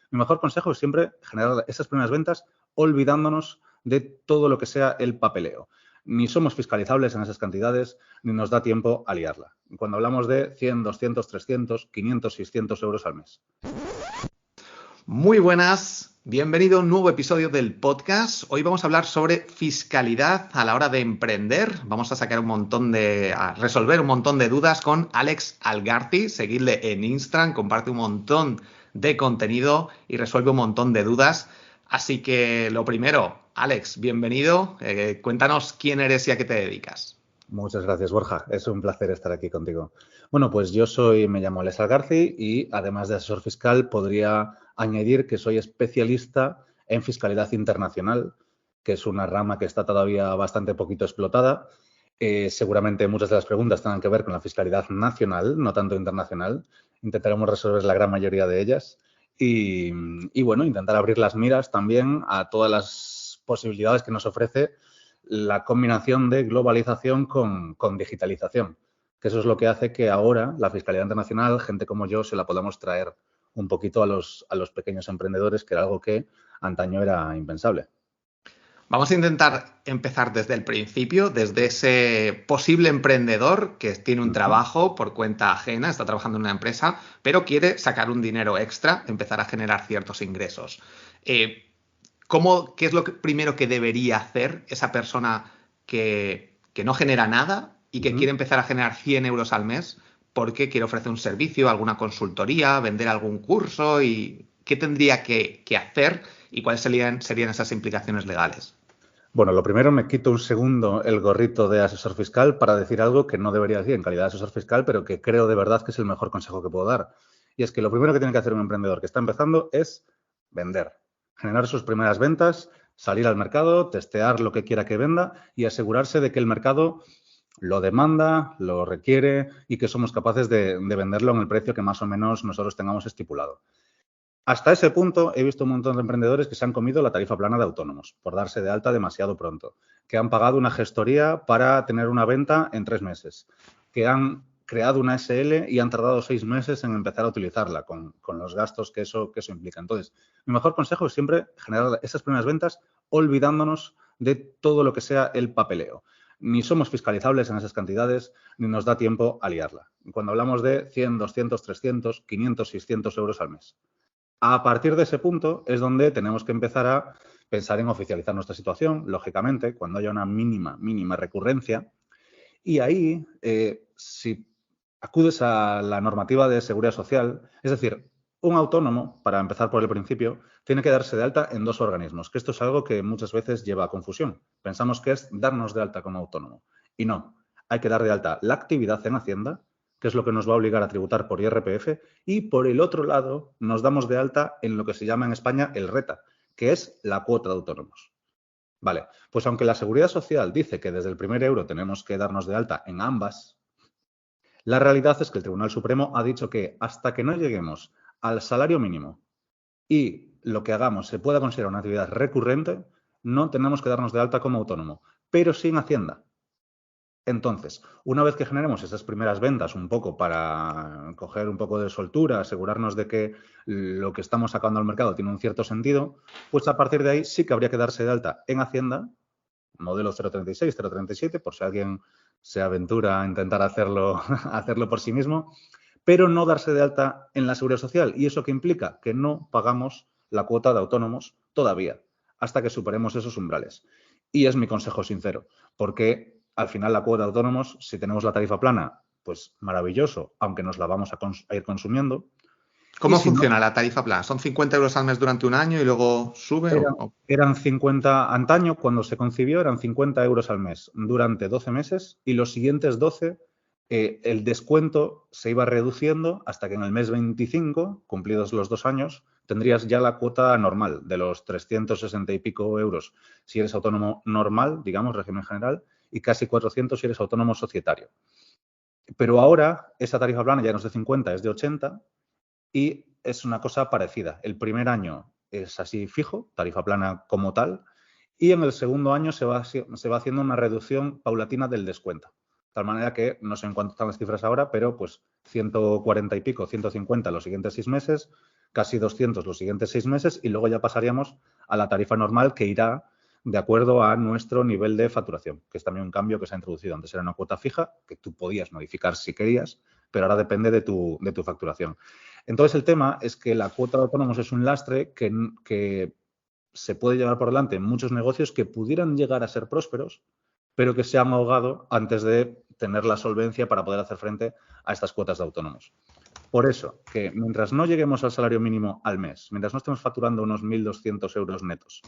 Mi mejor consejo es siempre generar esas primeras ventas olvidándonos de todo lo que sea el papeleo. Ni somos fiscalizables en esas cantidades, ni nos da tiempo a liarla. Cuando hablamos de 100, 200, 300, 500, 600 euros al mes. Muy buenas, bienvenido a un nuevo episodio del podcast. Hoy vamos a hablar sobre fiscalidad a la hora de emprender. Vamos a resolver un montón de dudas con Alex Algarti. Seguidle en Instagram, comparte un montón de contenido y resuelve un montón de dudas. Así que lo primero, Alex, bienvenido. Cuéntanos quién eres y a qué te dedicas. Muchas gracias, Borja. Es un placer estar aquí contigo. Bueno, pues me llamo Alex Algarci y además de asesor fiscal podría añadir que soy especialista en fiscalidad internacional, que es una rama que está todavía bastante poquito explotada. Seguramente muchas de las preguntas tengan que ver con la fiscalidad nacional, no tanto internacional. Intentaremos resolver la gran mayoría de ellas y bueno, intentar abrir las miras también a todas las posibilidades que nos ofrece la combinación de globalización con digitalización, que eso es lo que hace que ahora la fiscalidad internacional, gente como yo, se la podamos traer un poquito a los pequeños emprendedores, que era algo que antaño era impensable. Vamos a intentar empezar desde el principio, desde ese posible emprendedor que tiene un trabajo por cuenta ajena, está trabajando en una empresa, pero quiere sacar un dinero extra, empezar a generar ciertos ingresos. ¿Qué es lo primero que debería hacer esa persona que no genera nada y que quiere empezar a generar 100 euros al mes porque quiere ofrecer un servicio, alguna consultoría, vender algún curso? ¿Y qué tendría que hacer y cuáles serían esas implicaciones legales? Bueno, lo primero, me quito un segundo el gorrito de asesor fiscal para decir algo que no debería decir en calidad de asesor fiscal, pero que creo de verdad que es el mejor consejo que puedo dar. Y es que lo primero que tiene que hacer un emprendedor que está empezando es vender, generar sus primeras ventas, salir al mercado, testear lo que quiera que venda y asegurarse de que el mercado lo demanda, lo requiere y que somos capaces de venderlo en el precio que más o menos nosotros tengamos estipulado. Hasta ese punto he visto un montón de emprendedores que se han comido la tarifa plana de autónomos por darse de alta demasiado pronto, que han pagado una gestoría para tener una venta en 3 meses, que han creado una SL y han tardado 6 meses en empezar a utilizarla con los gastos que eso implica. Entonces, mi mejor consejo es siempre generar esas primeras ventas olvidándonos de todo lo que sea el papeleo. Ni somos fiscalizables en esas cantidades, ni nos da tiempo a liarla. Cuando hablamos de 100, 200, 300, 500, 600 euros al mes. A partir de ese punto es donde tenemos que empezar a pensar en oficializar nuestra situación, lógicamente, cuando haya una mínima recurrencia. Y ahí, si acudes a la normativa de seguridad social, es decir, un autónomo, para empezar por el principio, tiene que darse de alta en 2 organismos, que esto es algo que muchas veces lleva a confusión. Pensamos que es darnos de alta como autónomo. Y no, hay que dar de alta la actividad en Hacienda, que es lo que nos va a obligar a tributar por IRPF, y por el otro lado nos damos de alta en lo que se llama en España el RETA, que es la cuota de autónomos. Vale, pues aunque la Seguridad Social dice que desde el primer euro tenemos que darnos de alta en ambas, la realidad es que el Tribunal Supremo ha dicho que hasta que no lleguemos al salario mínimo y lo que hagamos se pueda considerar una actividad recurrente, no tenemos que darnos de alta como autónomo, pero sin Hacienda. Entonces, una vez que generemos esas primeras ventas un poco para coger un poco de soltura, asegurarnos de que lo que estamos sacando al mercado tiene un cierto sentido, pues a partir de ahí sí que habría que darse de alta en Hacienda, modelo 036, 037, por si alguien se aventura a intentar hacerlo, hacerlo por sí mismo, pero no darse de alta en la Seguridad Social. ¿Y eso qué implica? Que no pagamos la cuota de autónomos todavía, hasta que superemos esos umbrales. Y es mi consejo sincero, porque al final la cuota de autónomos, si tenemos la tarifa plana, pues maravilloso, aunque nos la vamos a ir consumiendo. ¿Cómo funciona la tarifa plana? ¿Son 50 euros al mes durante un año y luego sube? Eran 50, antaño cuando se concibió, eran 50 euros al mes durante 12 meses y los siguientes 12 el descuento se iba reduciendo hasta que en el mes 25, cumplidos los 2 años, tendrías ya la cuota normal de los 360 y pico euros si eres autónomo normal, digamos, régimen general, y casi 400 si eres autónomo societario. Pero ahora esa tarifa plana ya no es de 50, es de 80 y es una cosa parecida. El primer año es así fijo, tarifa plana como tal, y en el segundo año se va haciendo una reducción paulatina del descuento. De tal manera que, no sé en cuánto están las cifras ahora, pero pues 140 y pico, 150 los siguientes 6 meses, casi 200 los siguientes 6 meses y luego ya pasaríamos a la tarifa normal que irá de acuerdo a nuestro nivel de facturación, que es también un cambio que se ha introducido. Antes era una cuota fija que tú podías modificar si querías, pero ahora depende de tu facturación. Entonces, el tema es que la cuota de autónomos es un lastre que se puede llevar por delante en muchos negocios que pudieran llegar a ser prósperos, pero que se han ahogado antes de tener la solvencia para poder hacer frente a estas cuotas de autónomos. Por eso, que mientras no lleguemos al salario mínimo al mes, mientras no estemos facturando unos 1.200 euros netos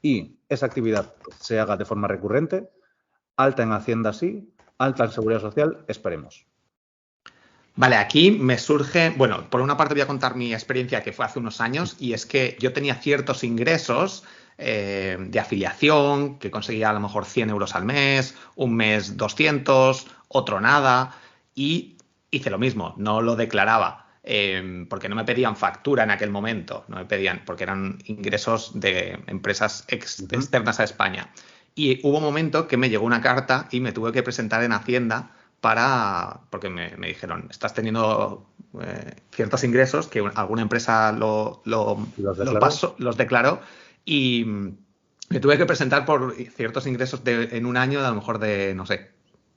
y esa actividad se haga de forma recurrente, alta en Hacienda sí, alta en Seguridad Social, esperemos. Vale, aquí me surge, bueno, por una parte voy a contar mi experiencia que fue hace unos años y es que yo tenía ciertos ingresos de afiliación, que conseguía a lo mejor 100 euros al mes, un mes 200, otro nada, y hice lo mismo, no lo declaraba porque no me pedían factura en aquel momento, no me pedían, porque eran ingresos de empresas externas a España. Y hubo un momento que me llegó una carta y me tuve que presentar en Hacienda porque me dijeron, estás teniendo ciertos ingresos que alguna empresa los declaró y me tuve que presentar por ciertos ingresos en un año, a lo mejor de, no sé,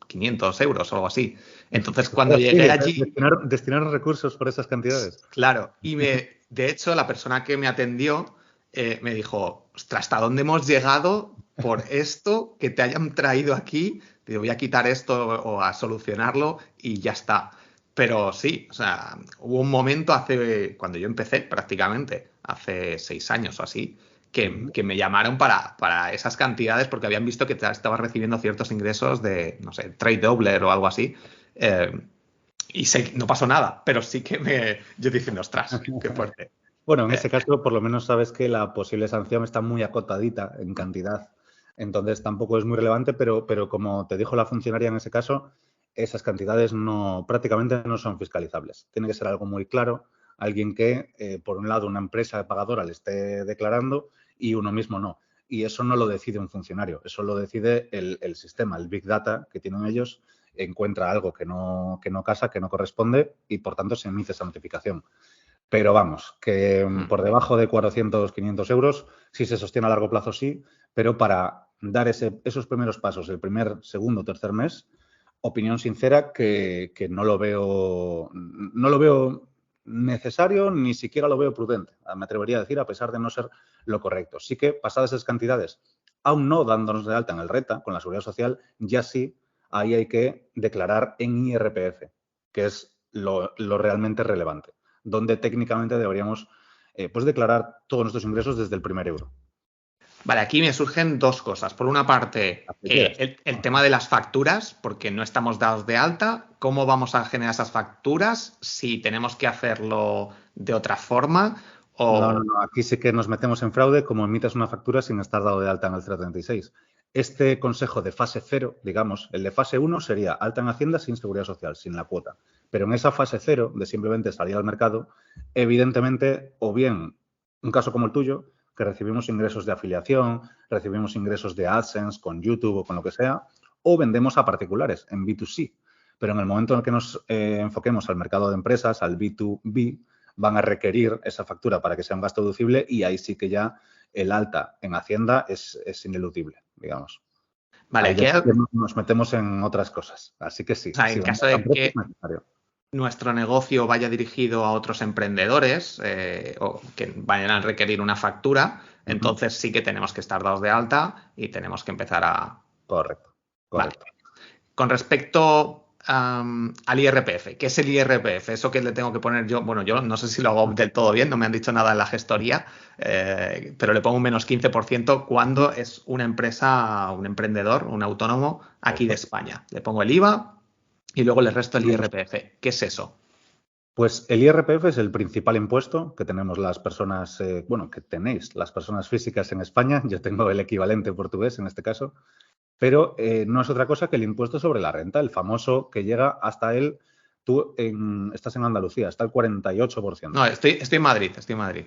500 euros o algo así. Entonces, cuando llegué allí... Destinar recursos por esas cantidades. Claro, y de hecho, la persona que me atendió me dijo, ostras, ¿hasta dónde hemos llegado por esto que te hayan traído aquí? Te voy a quitar esto o a solucionarlo y ya está. Pero sí, o sea, hubo un momento cuando yo empecé prácticamente, hace 6 años o así, que me llamaron para esas cantidades porque habían visto que estaba recibiendo ciertos ingresos de, no sé, Trade Doubler o algo así. Y no pasó nada, pero sí que yo diciendo, ostras, qué fuerte. Bueno, en ese caso, por lo menos sabes que la posible sanción está muy acotadita en cantidad. Entonces, tampoco es muy relevante, pero como te dijo la funcionaria en ese caso, esas cantidades prácticamente no son fiscalizables. Tiene que ser algo muy claro, alguien que, por un lado, una empresa pagadora le esté declarando y uno mismo no. Y eso no lo decide un funcionario, eso lo decide el sistema, el Big Data que tienen ellos, encuentra algo que no casa, que no corresponde y, por tanto, se emite esa notificación. Pero vamos, que por debajo de 400, 500 euros, si se sostiene a largo plazo, sí, pero para dar esos primeros pasos, el primer, segundo, tercer mes, opinión sincera que no lo veo necesario, ni siquiera lo veo prudente, me atrevería a decir, a pesar de no ser lo correcto. Sí que pasadas esas cantidades, aún no dándonos de alta en el RETA, con la Seguridad Social, ya sí, ahí hay que declarar en IRPF, que es lo realmente relevante, donde técnicamente deberíamos pues declarar todos nuestros ingresos desde el primer euro. Vale, aquí me surgen dos cosas. Por una parte, el tema de las facturas, porque no estamos dados de alta. ¿Cómo vamos a generar esas facturas? Si tenemos que hacerlo de otra forma. No. Aquí sí que nos metemos en fraude como emites una factura sin estar dado de alta en el 036. Este consejo de fase 0, digamos, el de fase 1 sería alta en Hacienda sin Seguridad Social, sin la cuota. Pero en esa fase 0, de simplemente salir al mercado, evidentemente, o bien un caso como el tuyo, que recibimos ingresos de afiliación, recibimos ingresos de AdSense con YouTube o con lo que sea, o vendemos a particulares en B2C. Pero en el momento en el que nos enfoquemos al mercado de empresas, al B2B, van a requerir esa factura para que sea un gasto deducible y ahí sí que ya el alta en Hacienda es ineludible, digamos. Vale, ahí nos metemos en otras cosas. Así que sí. O sea, en caso de que nuestro negocio vaya dirigido a otros emprendedores o que vayan a requerir una factura, entonces sí que tenemos que estar dados de alta y tenemos que empezar a... Correcto. Vale. Con respecto al IRPF, ¿qué es el IRPF? Eso que le tengo que poner yo, bueno, yo no sé si lo hago del todo bien, no me han dicho nada en la gestoría, pero le pongo un menos 15% cuando es una empresa, un emprendedor, un autónomo aquí de España. Le pongo el IVA y luego le resto el IRPF. ¿Qué es eso? Pues el IRPF es el principal impuesto que tenemos las personas, que tenéis las personas físicas en España. Yo tengo el equivalente portugués en este caso. Pero no es otra cosa que el impuesto sobre la renta, el famoso que llega hasta tú estás en Andalucía, hasta el 48%. No, estoy en Madrid,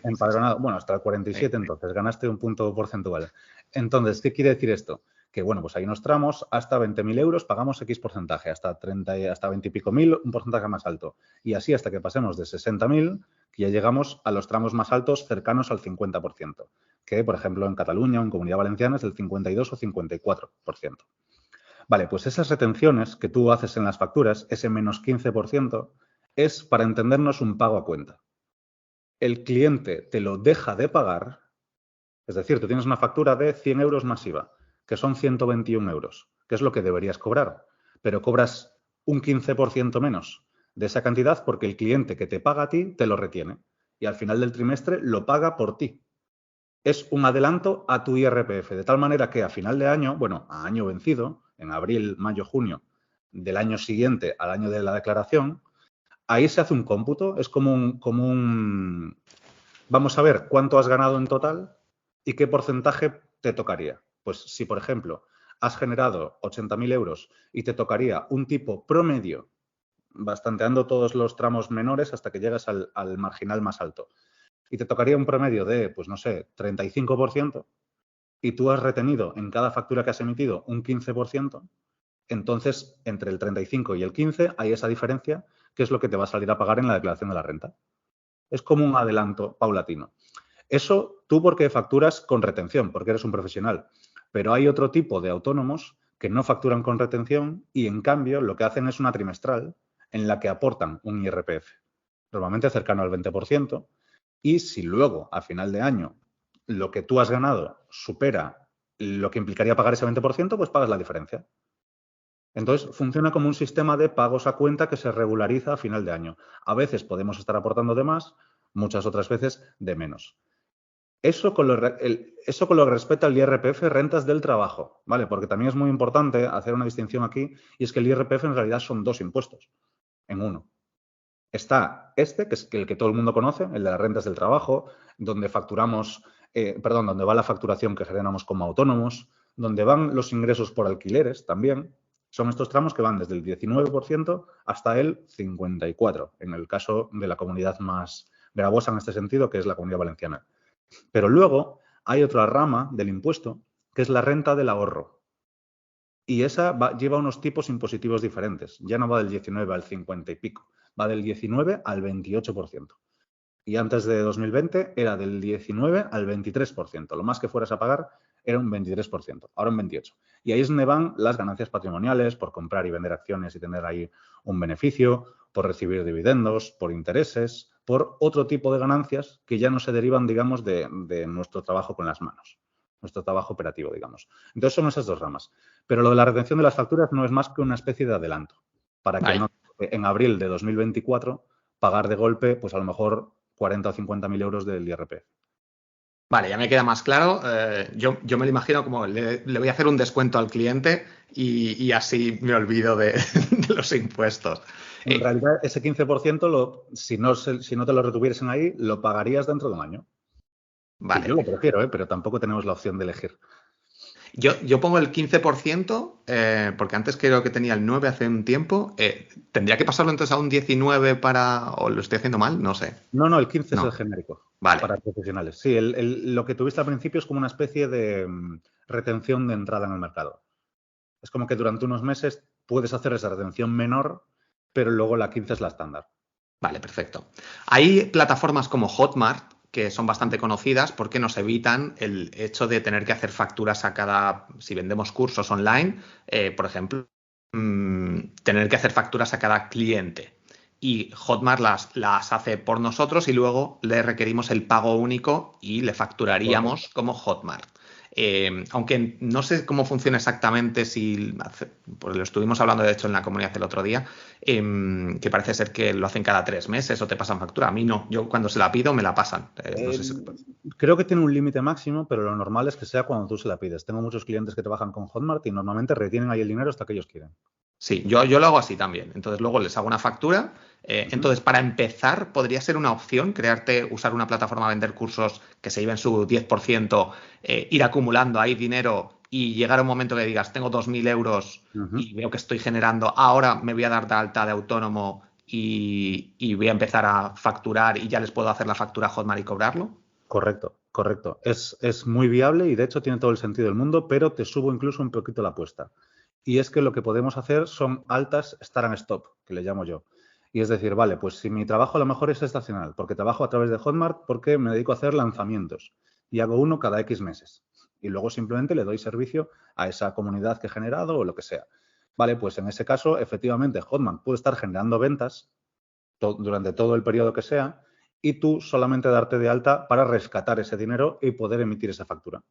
Empadronado, bueno, hasta el 47%, entonces ganaste un punto porcentual. Entonces, ¿qué quiere decir esto? que, bueno, pues hay unos tramos hasta 20.000 euros, pagamos X porcentaje, hasta 20 y pico mil, un porcentaje más alto. Y así hasta que pasemos de 60.000, que ya llegamos a los tramos más altos cercanos al 50%, que, por ejemplo, en Cataluña o en Comunidad Valenciana es del 52 o 54%. Vale, pues esas retenciones que tú haces en las facturas, ese menos 15%, es, para entendernos, un pago a cuenta. El cliente te lo deja de pagar, es decir, tú tienes una factura de 100 euros más IVA, que son 121 euros, que es lo que deberías cobrar, pero cobras un 15% menos de esa cantidad porque el cliente que te paga a ti te lo retiene y al final del trimestre lo paga por ti. Es un adelanto a tu IRPF, de tal manera que a final de año, bueno, a año vencido, en abril, mayo, junio del año siguiente al año de la declaración, ahí se hace un cómputo, es como un vamos a ver cuánto has ganado en total y qué porcentaje te tocaría. Pues si, por ejemplo, has generado 80.000 euros y te tocaría un tipo promedio, bastanteando todos los tramos menores hasta que llegas al marginal más alto, y te tocaría un promedio de, pues no sé, 35%, y tú has retenido en cada factura que has emitido un 15%, entonces entre el 35 y el 15 hay esa diferencia que es lo que te va a salir a pagar en la declaración de la renta. Es como un adelanto paulatino. Eso tú porque facturas con retención, porque eres un profesional. Pero hay otro tipo de autónomos que no facturan con retención y, en cambio, lo que hacen es una trimestral en la que aportan un IRPF, normalmente cercano al 20%, y si luego, a final de año, lo que tú has ganado supera lo que implicaría pagar ese 20%, pues pagas la diferencia. Entonces, funciona como un sistema de pagos a cuenta que se regulariza a final de año. A veces podemos estar aportando de más, muchas otras veces de menos. Eso con lo que respecta al IRPF, rentas del trabajo, ¿vale? Porque también es muy importante hacer una distinción aquí, y es que el IRPF en realidad son dos impuestos en uno. Está este, que es el que todo el mundo conoce, el de las rentas del trabajo, donde facturamos, donde va la facturación que generamos como autónomos, donde van los ingresos por alquileres también. Son estos tramos que van desde el 19% hasta el 54%, en el caso de la comunidad más gravosa en este sentido, que es la Comunidad Valenciana. Pero luego hay otra rama del impuesto, que es la renta del ahorro. Y esa lleva unos tipos impositivos diferentes. Ya no va del 19 al 50 y pico, va del 19 al 28%. Y antes de 2020 era del 19 al 23%. Lo más que fueras a pagar era un 23%, ahora un 28%. Y ahí es donde van las ganancias patrimoniales por comprar y vender acciones y tener ahí un beneficio, por recibir dividendos, por intereses, por otro tipo de ganancias que ya no se derivan, digamos, de nuestro trabajo con las manos, nuestro trabajo operativo, digamos. Entonces son esas dos ramas. Pero lo de la retención de las facturas no es más que una especie de adelanto para que no en abril de 2024 pagar de golpe, pues a lo mejor 40 o 50.000 euros del IRPF. Vale, ya me queda más claro. Yo me lo imagino como le voy a hacer un descuento al cliente y así me olvido de los impuestos. En realidad, ese 15%, si no te lo retuviesen ahí, lo pagarías dentro de un año. Vale. Que yo lo prefiero, pero tampoco tenemos la opción de elegir. Yo pongo el 15%, porque antes creo que tenía el 9 hace un tiempo. ¿Tendría que pasarlo entonces a un 19 o lo estoy haciendo mal? No sé. No, el 15 es el genérico. Vale. Para profesionales. Sí, lo que tuviste al principio es como una especie de retención de entrada en el mercado. Es como que durante unos meses puedes hacer esa retención menor, pero luego la 15 es la estándar. Vale, perfecto. Hay plataformas como Hotmart que son bastante conocidas porque nos evitan el hecho de tener que hacer facturas si vendemos cursos online, por ejemplo, tener que hacer facturas a cada cliente. Y Hotmart las hace por nosotros y luego le requerimos el pago único y le facturaríamos como Hotmart. Aunque no sé cómo funciona exactamente, pues lo estuvimos hablando de hecho en la comunidad el otro día, que parece ser que lo hacen cada 3 meses o te pasan factura. A mí no, yo cuando se la pido me la pasan. No sé creo que tiene un límite máximo, pero lo normal es que sea cuando tú se la pides. Tengo muchos clientes que trabajan con Hotmart y normalmente retienen ahí el dinero hasta que ellos quieren. Sí, yo lo hago así también. Entonces luego les hago una factura. Entonces, para empezar, podría ser una opción usar una plataforma a vender cursos que se lleven su 10%, ir acumulando ahí dinero y llegar a un momento que digas, tengo 2.000 euros y veo que estoy generando, ahora me voy a dar de alta de autónomo y voy a empezar a facturar y ya les puedo hacer la factura a Hotmart y cobrarlo. Correcto. Correcto. Es muy viable y de hecho tiene todo el sentido del mundo, pero te subo incluso un poquito la apuesta. Y es que lo que podemos hacer son altas start and stop, que le llamo yo. Y es decir, vale, pues si mi trabajo a lo mejor es estacional, porque trabajo a través de Hotmart, porque me dedico a hacer lanzamientos y hago uno cada X meses. Y luego simplemente le doy servicio a esa comunidad que he generado o lo que sea. Vale, pues en ese caso, efectivamente, Hotmart puede estar generando ventas durante todo el periodo que sea y tú solamente darte de alta para rescatar ese dinero y poder emitir esa factura.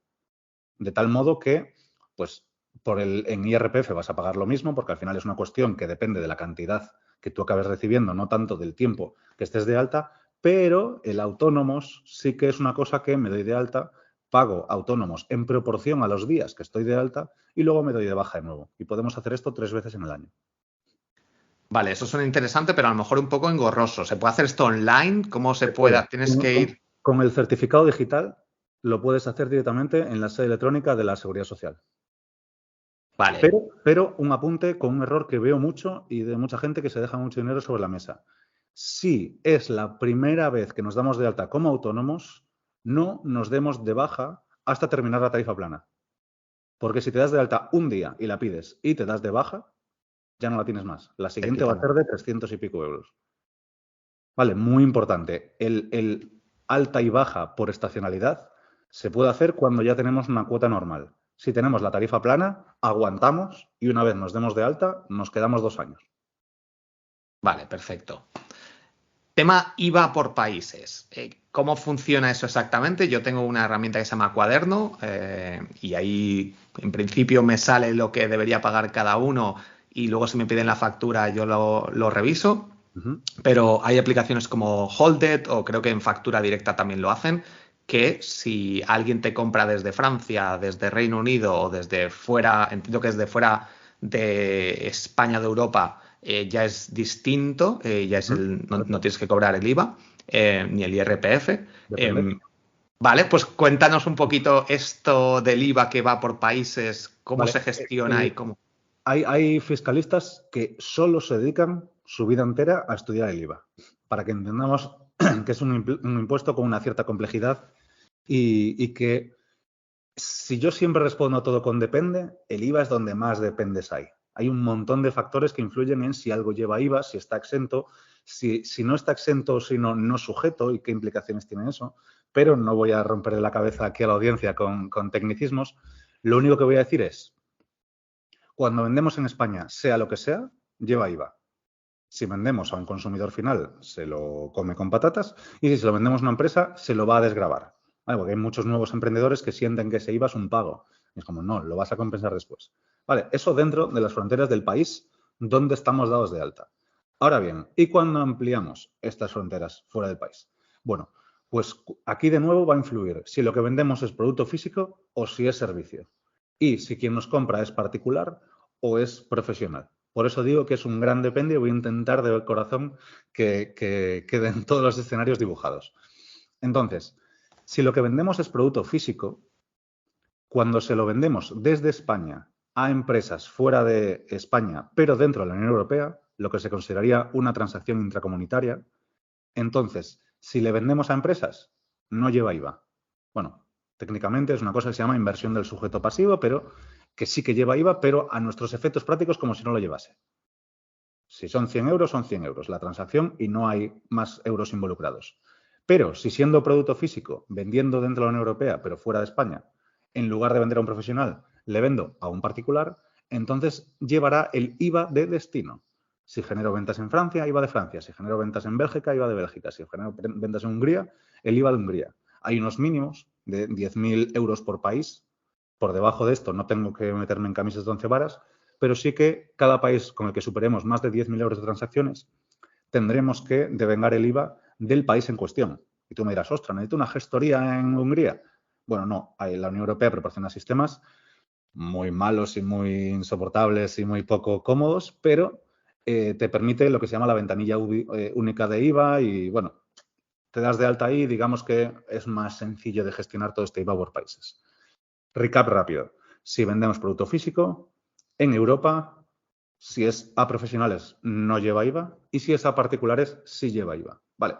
De tal modo que, pues, en IRPF vas a pagar lo mismo, porque al final es una cuestión que depende de la cantidad que tú acabes recibiendo, no tanto del tiempo que estés de alta, pero el autónomos sí que es una cosa que me doy de alta, pago autónomos en proporción a los días que estoy de alta y luego me doy de baja de nuevo. Y podemos hacer esto 3 veces en el año. Vale, eso suena interesante, pero a lo mejor un poco engorroso. ¿Se puede hacer esto online? ¿Cómo se Se puede. puede? ¿Tienes que ir? Con el certificado digital lo puedes hacer directamente en la sede electrónica de la Seguridad Social. Vale, Pero un apunte con un error que veo mucho y de mucha gente que se deja mucho dinero sobre la mesa. Si es la primera vez que nos damos de alta como autónomos, no nos demos de baja hasta terminar la tarifa plana. Porque si te das de alta un día y la pides y te das de baja, ya no la tienes más. La te siguiente va a quitan. ser de 300 y pico euros. Vale, muy importante. El alta y baja por estacionalidad se puede hacer cuando ya tenemos una cuota normal. Si tenemos la tarifa plana, aguantamos y una vez nos demos de alta, nos quedamos 2 años. Vale, perfecto. Tema IVA por países. ¿Cómo funciona eso exactamente? Yo tengo una herramienta que se llama Cuaderno y ahí en principio me sale lo que debería pagar cada uno y luego si me piden la factura yo lo reviso. Pero hay aplicaciones como Holded o creo que en factura directa también lo hacen, que si alguien te compra desde Francia, desde Reino Unido o desde fuera, entiendo que es de fuera de España, de Europa, ya es distinto, no tienes que cobrar el IVA ni el IRPF. Depende. Vale, pues cuéntanos un poquito esto del IVA que va por países, cómo Vale. se gestiona y cómo. Hay fiscalistas que solo se dedican su vida entera a estudiar el IVA, para que entendamos que es un impuesto con una cierta complejidad y que si yo siempre respondo a todo con depende, el IVA es donde más dependes hay. Hay un montón de factores que influyen en si algo lleva IVA, si está exento, si no está exento, sino no sujeto y qué implicaciones tiene eso. Pero no voy a romperle la cabeza aquí a la audiencia con tecnicismos. Lo único que voy a decir es, cuando vendemos en España, sea lo que sea, lleva IVA. Si vendemos a un consumidor final, se lo come con patatas y si se lo vendemos a una empresa, se lo va a desgravar. ¿Vale? Porque hay muchos nuevos emprendedores que sienten que ese IVA es un pago. Y es como, no, lo vas a compensar después. Vale, eso dentro de las fronteras del país donde estamos dados de alta. Ahora bien, ¿y cuando ampliamos estas fronteras fuera del país? Bueno, pues aquí de nuevo va a influir si lo que vendemos es producto físico o si es servicio. Y si quien nos compra es particular o es profesional. Por eso digo que es un gran depende y voy a intentar de corazón que queden todos los escenarios dibujados. Entonces, si lo que vendemos es producto físico, cuando se lo vendemos desde España a empresas fuera de España, pero dentro de la Unión Europea, lo que se consideraría una transacción intracomunitaria, entonces, si le vendemos a empresas, no lleva IVA. Bueno, técnicamente es una cosa que se llama inversión del sujeto pasivo, pero que sí que lleva IVA, pero a nuestros efectos prácticos como si no lo llevase. Si son 100 euros, son 100 euros la transacción y no hay más euros involucrados. Pero si siendo producto físico, vendiendo dentro de la Unión Europea, pero fuera de España, en lugar de vender a un profesional, le vendo a un particular, entonces llevará el IVA de destino. Si genero ventas en Francia, IVA de Francia. Si genero ventas en Bélgica, IVA de Bélgica. Si genero ventas en Hungría, el IVA de Hungría. Hay unos mínimos de 10.000 euros por país. Por debajo de esto no tengo que meterme en camisas de 11 varas, pero sí que cada país con el que superemos más de 10.000 euros de transacciones tendremos que devengar el IVA del país en cuestión. Y tú me dirás, ostras, ¿necesito una gestoría en Hungría? Bueno, no, la Unión Europea proporciona sistemas muy malos y muy insoportables y muy poco cómodos, pero te permite lo que se llama la ventanilla única de IVA y, bueno, te das de alta ahí y digamos que es más sencillo de gestionar todo este IVA por países. Recap rápido. Si vendemos producto físico, en Europa, si es a profesionales, no lleva IVA y si es a particulares, sí lleva IVA. Vale.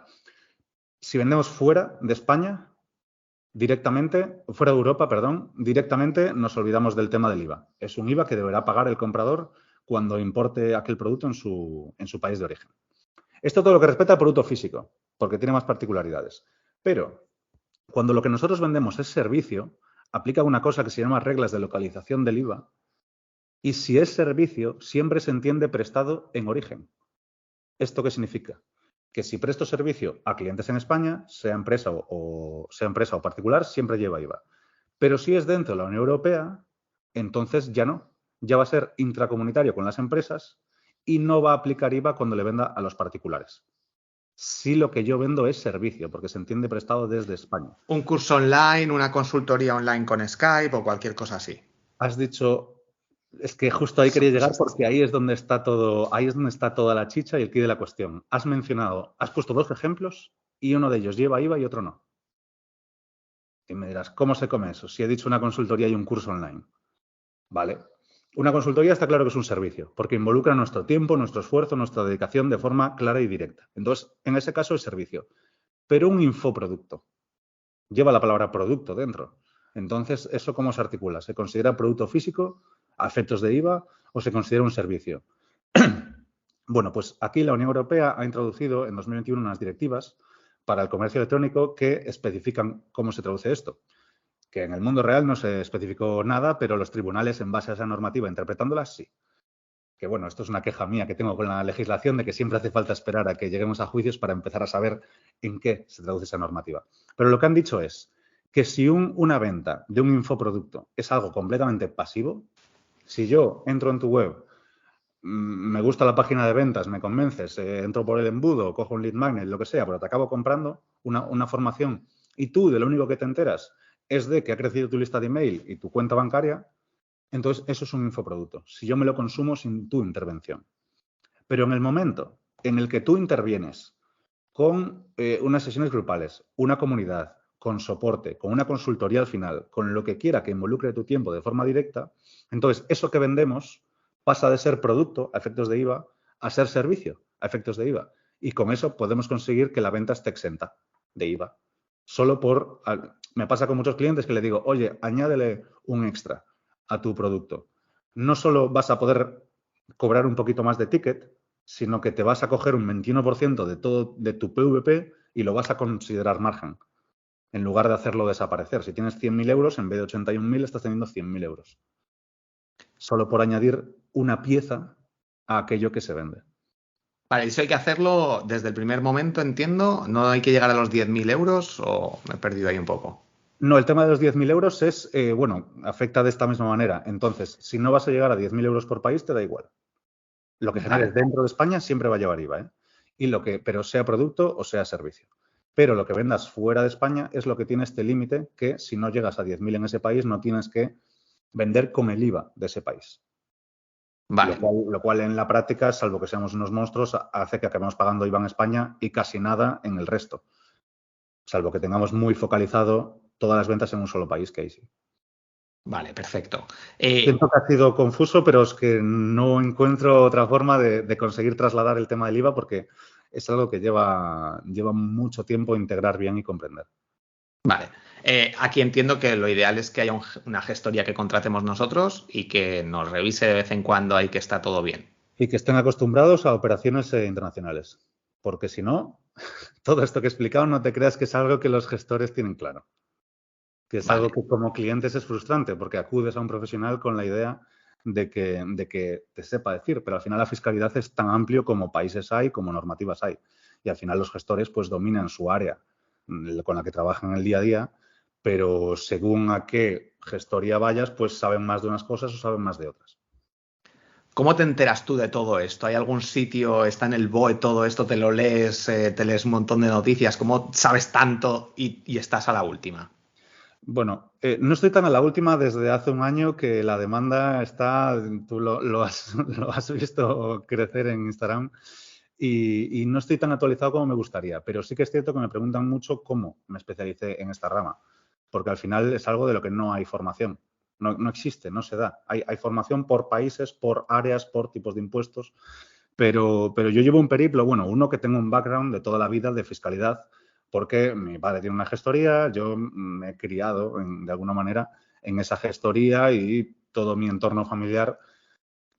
Si vendemos fuera de España, Directamente, fuera de Europa, perdón, directamente nos olvidamos del tema del IVA. Es un IVA que deberá pagar el comprador cuando importe aquel producto en su país de origen. Esto todo lo que respecta al producto físico, porque tiene más particularidades. Pero cuando lo que nosotros vendemos es servicio, aplica una cosa que se llama reglas de localización del IVA, y si es servicio, siempre se entiende prestado en origen. ¿Esto qué significa? Que si presto servicio a clientes en España, sea empresa o particular, siempre lleva IVA. Pero si es dentro de la Unión Europea, entonces ya no. Ya va a ser intracomunitario con las empresas y no va a aplicar IVA cuando le venda a los particulares. Si lo que yo vendo es servicio, porque se entiende prestado desde España. Un curso online, una consultoría online con Skype o cualquier cosa así. Has dicho, es que justo ahí quería llegar porque ahí es donde está todo, ahí es donde está toda la chicha y el quid de la cuestión. Has puesto 2 ejemplos y uno de ellos lleva IVA y otro no. Y me dirás, ¿cómo se come eso? Si he dicho una consultoría y un curso online. Vale. Una consultoría está claro que es un servicio, porque involucra nuestro tiempo, nuestro esfuerzo, nuestra dedicación de forma clara y directa. Entonces, en ese caso es servicio. Pero un infoproducto lleva la palabra producto dentro. Entonces, ¿eso cómo se articula? ¿Se considera producto físico a efectos de IVA o se considera un servicio? Bueno, pues aquí la Unión Europea ha introducido en 2021 unas directivas para el comercio electrónico que especifican cómo se traduce esto. Que en el mundo real no se especificó nada, pero los tribunales, en base a esa normativa, interpretándola, sí. Que bueno, esto es una queja mía que tengo con la legislación de que siempre hace falta esperar a que lleguemos a juicios para empezar a saber en qué se traduce esa normativa. Pero lo que han dicho es que si una venta de un infoproducto es algo completamente pasivo, si yo entro en tu web, me gusta la página de ventas, me convences, entro por el embudo, cojo un lead magnet, lo que sea, pero te acabo comprando una formación y tú de lo único que te enteras es de que ha crecido tu lista de email y tu cuenta bancaria, entonces eso es un infoproducto. Si yo me lo consumo sin tu intervención. Pero en el momento en el que tú intervienes con unas sesiones grupales, una comunidad, con soporte, con una consultoría al final, con lo que quiera que involucre tu tiempo de forma directa, entonces eso que vendemos pasa de ser producto a efectos de IVA a ser servicio a efectos de IVA. Y con eso podemos conseguir que la venta esté exenta de IVA. Me pasa con muchos clientes que le digo, oye, añádele un extra a tu producto. No solo vas a poder cobrar un poquito más de ticket, sino que te vas a coger un 21% de todo de tu PVP y lo vas a considerar margen, en lugar de hacerlo desaparecer. Si tienes 100.000 euros, en vez de 81.000 estás teniendo 100.000 euros. Solo por añadir una pieza a aquello que se vende. Vale, eso hay que hacerlo desde el primer momento, entiendo. ¿No hay que llegar a los 10.000 euros o me he perdido ahí un poco? No, el tema de los 10.000 euros es, afecta de esta misma manera. Entonces, si no vas a llegar a 10.000 euros por país, te da igual. Lo que generes dentro de España siempre va a llevar IVA, ¿eh? Pero sea producto o sea servicio. Pero lo que vendas fuera de España es lo que tiene este límite que si no llegas a 10.000 en ese país no tienes que vender con el IVA de ese país. Vale. Lo cual en la práctica, salvo que seamos unos monstruos, hace que acabemos pagando IVA en España y casi nada en el resto. Salvo que tengamos muy focalizado todas las ventas en un solo país, que ahí sí. Vale, perfecto. Siento que ha sido confuso, pero es que no encuentro otra forma de conseguir trasladar el tema del IVA porque es algo que lleva mucho tiempo integrar bien y comprender. Vale. Aquí entiendo que lo ideal es que haya una gestoría que contratemos nosotros y que nos revise de vez en cuando ahí que está todo bien. Y que estén acostumbrados a operaciones internacionales. Porque si no, todo esto que he explicado no te creas que es algo que los gestores tienen claro. Que es algo que como clientes es frustrante porque acudes a un profesional con la idea de que te sepa decir, pero al final la fiscalidad es tan amplio como países hay, como normativas hay. Y al final los gestores pues dominan su área con la que trabajan el día a día, pero según a qué gestoría vayas, pues saben más de unas cosas o saben más de otras. ¿Cómo te enteras tú de todo esto? ¿Hay algún sitio, está en el BOE todo esto, te lo lees, te lees un montón de noticias? ¿Cómo sabes tanto y estás a la última? Bueno, no estoy tan a la última desde hace un año que la demanda está, tú lo has visto crecer en Instagram y no estoy tan actualizado como me gustaría, pero sí que es cierto que me preguntan mucho cómo me especialicé en esta rama, porque al final es algo de lo que no hay formación, no existe, no se da. Hay formación por países, por áreas, por tipos de impuestos, pero yo llevo un periplo, bueno, uno que tengo un background de toda la vida de fiscalidad, porque mi padre tiene una gestoría, yo me he criado de alguna manera en esa gestoría y todo mi entorno familiar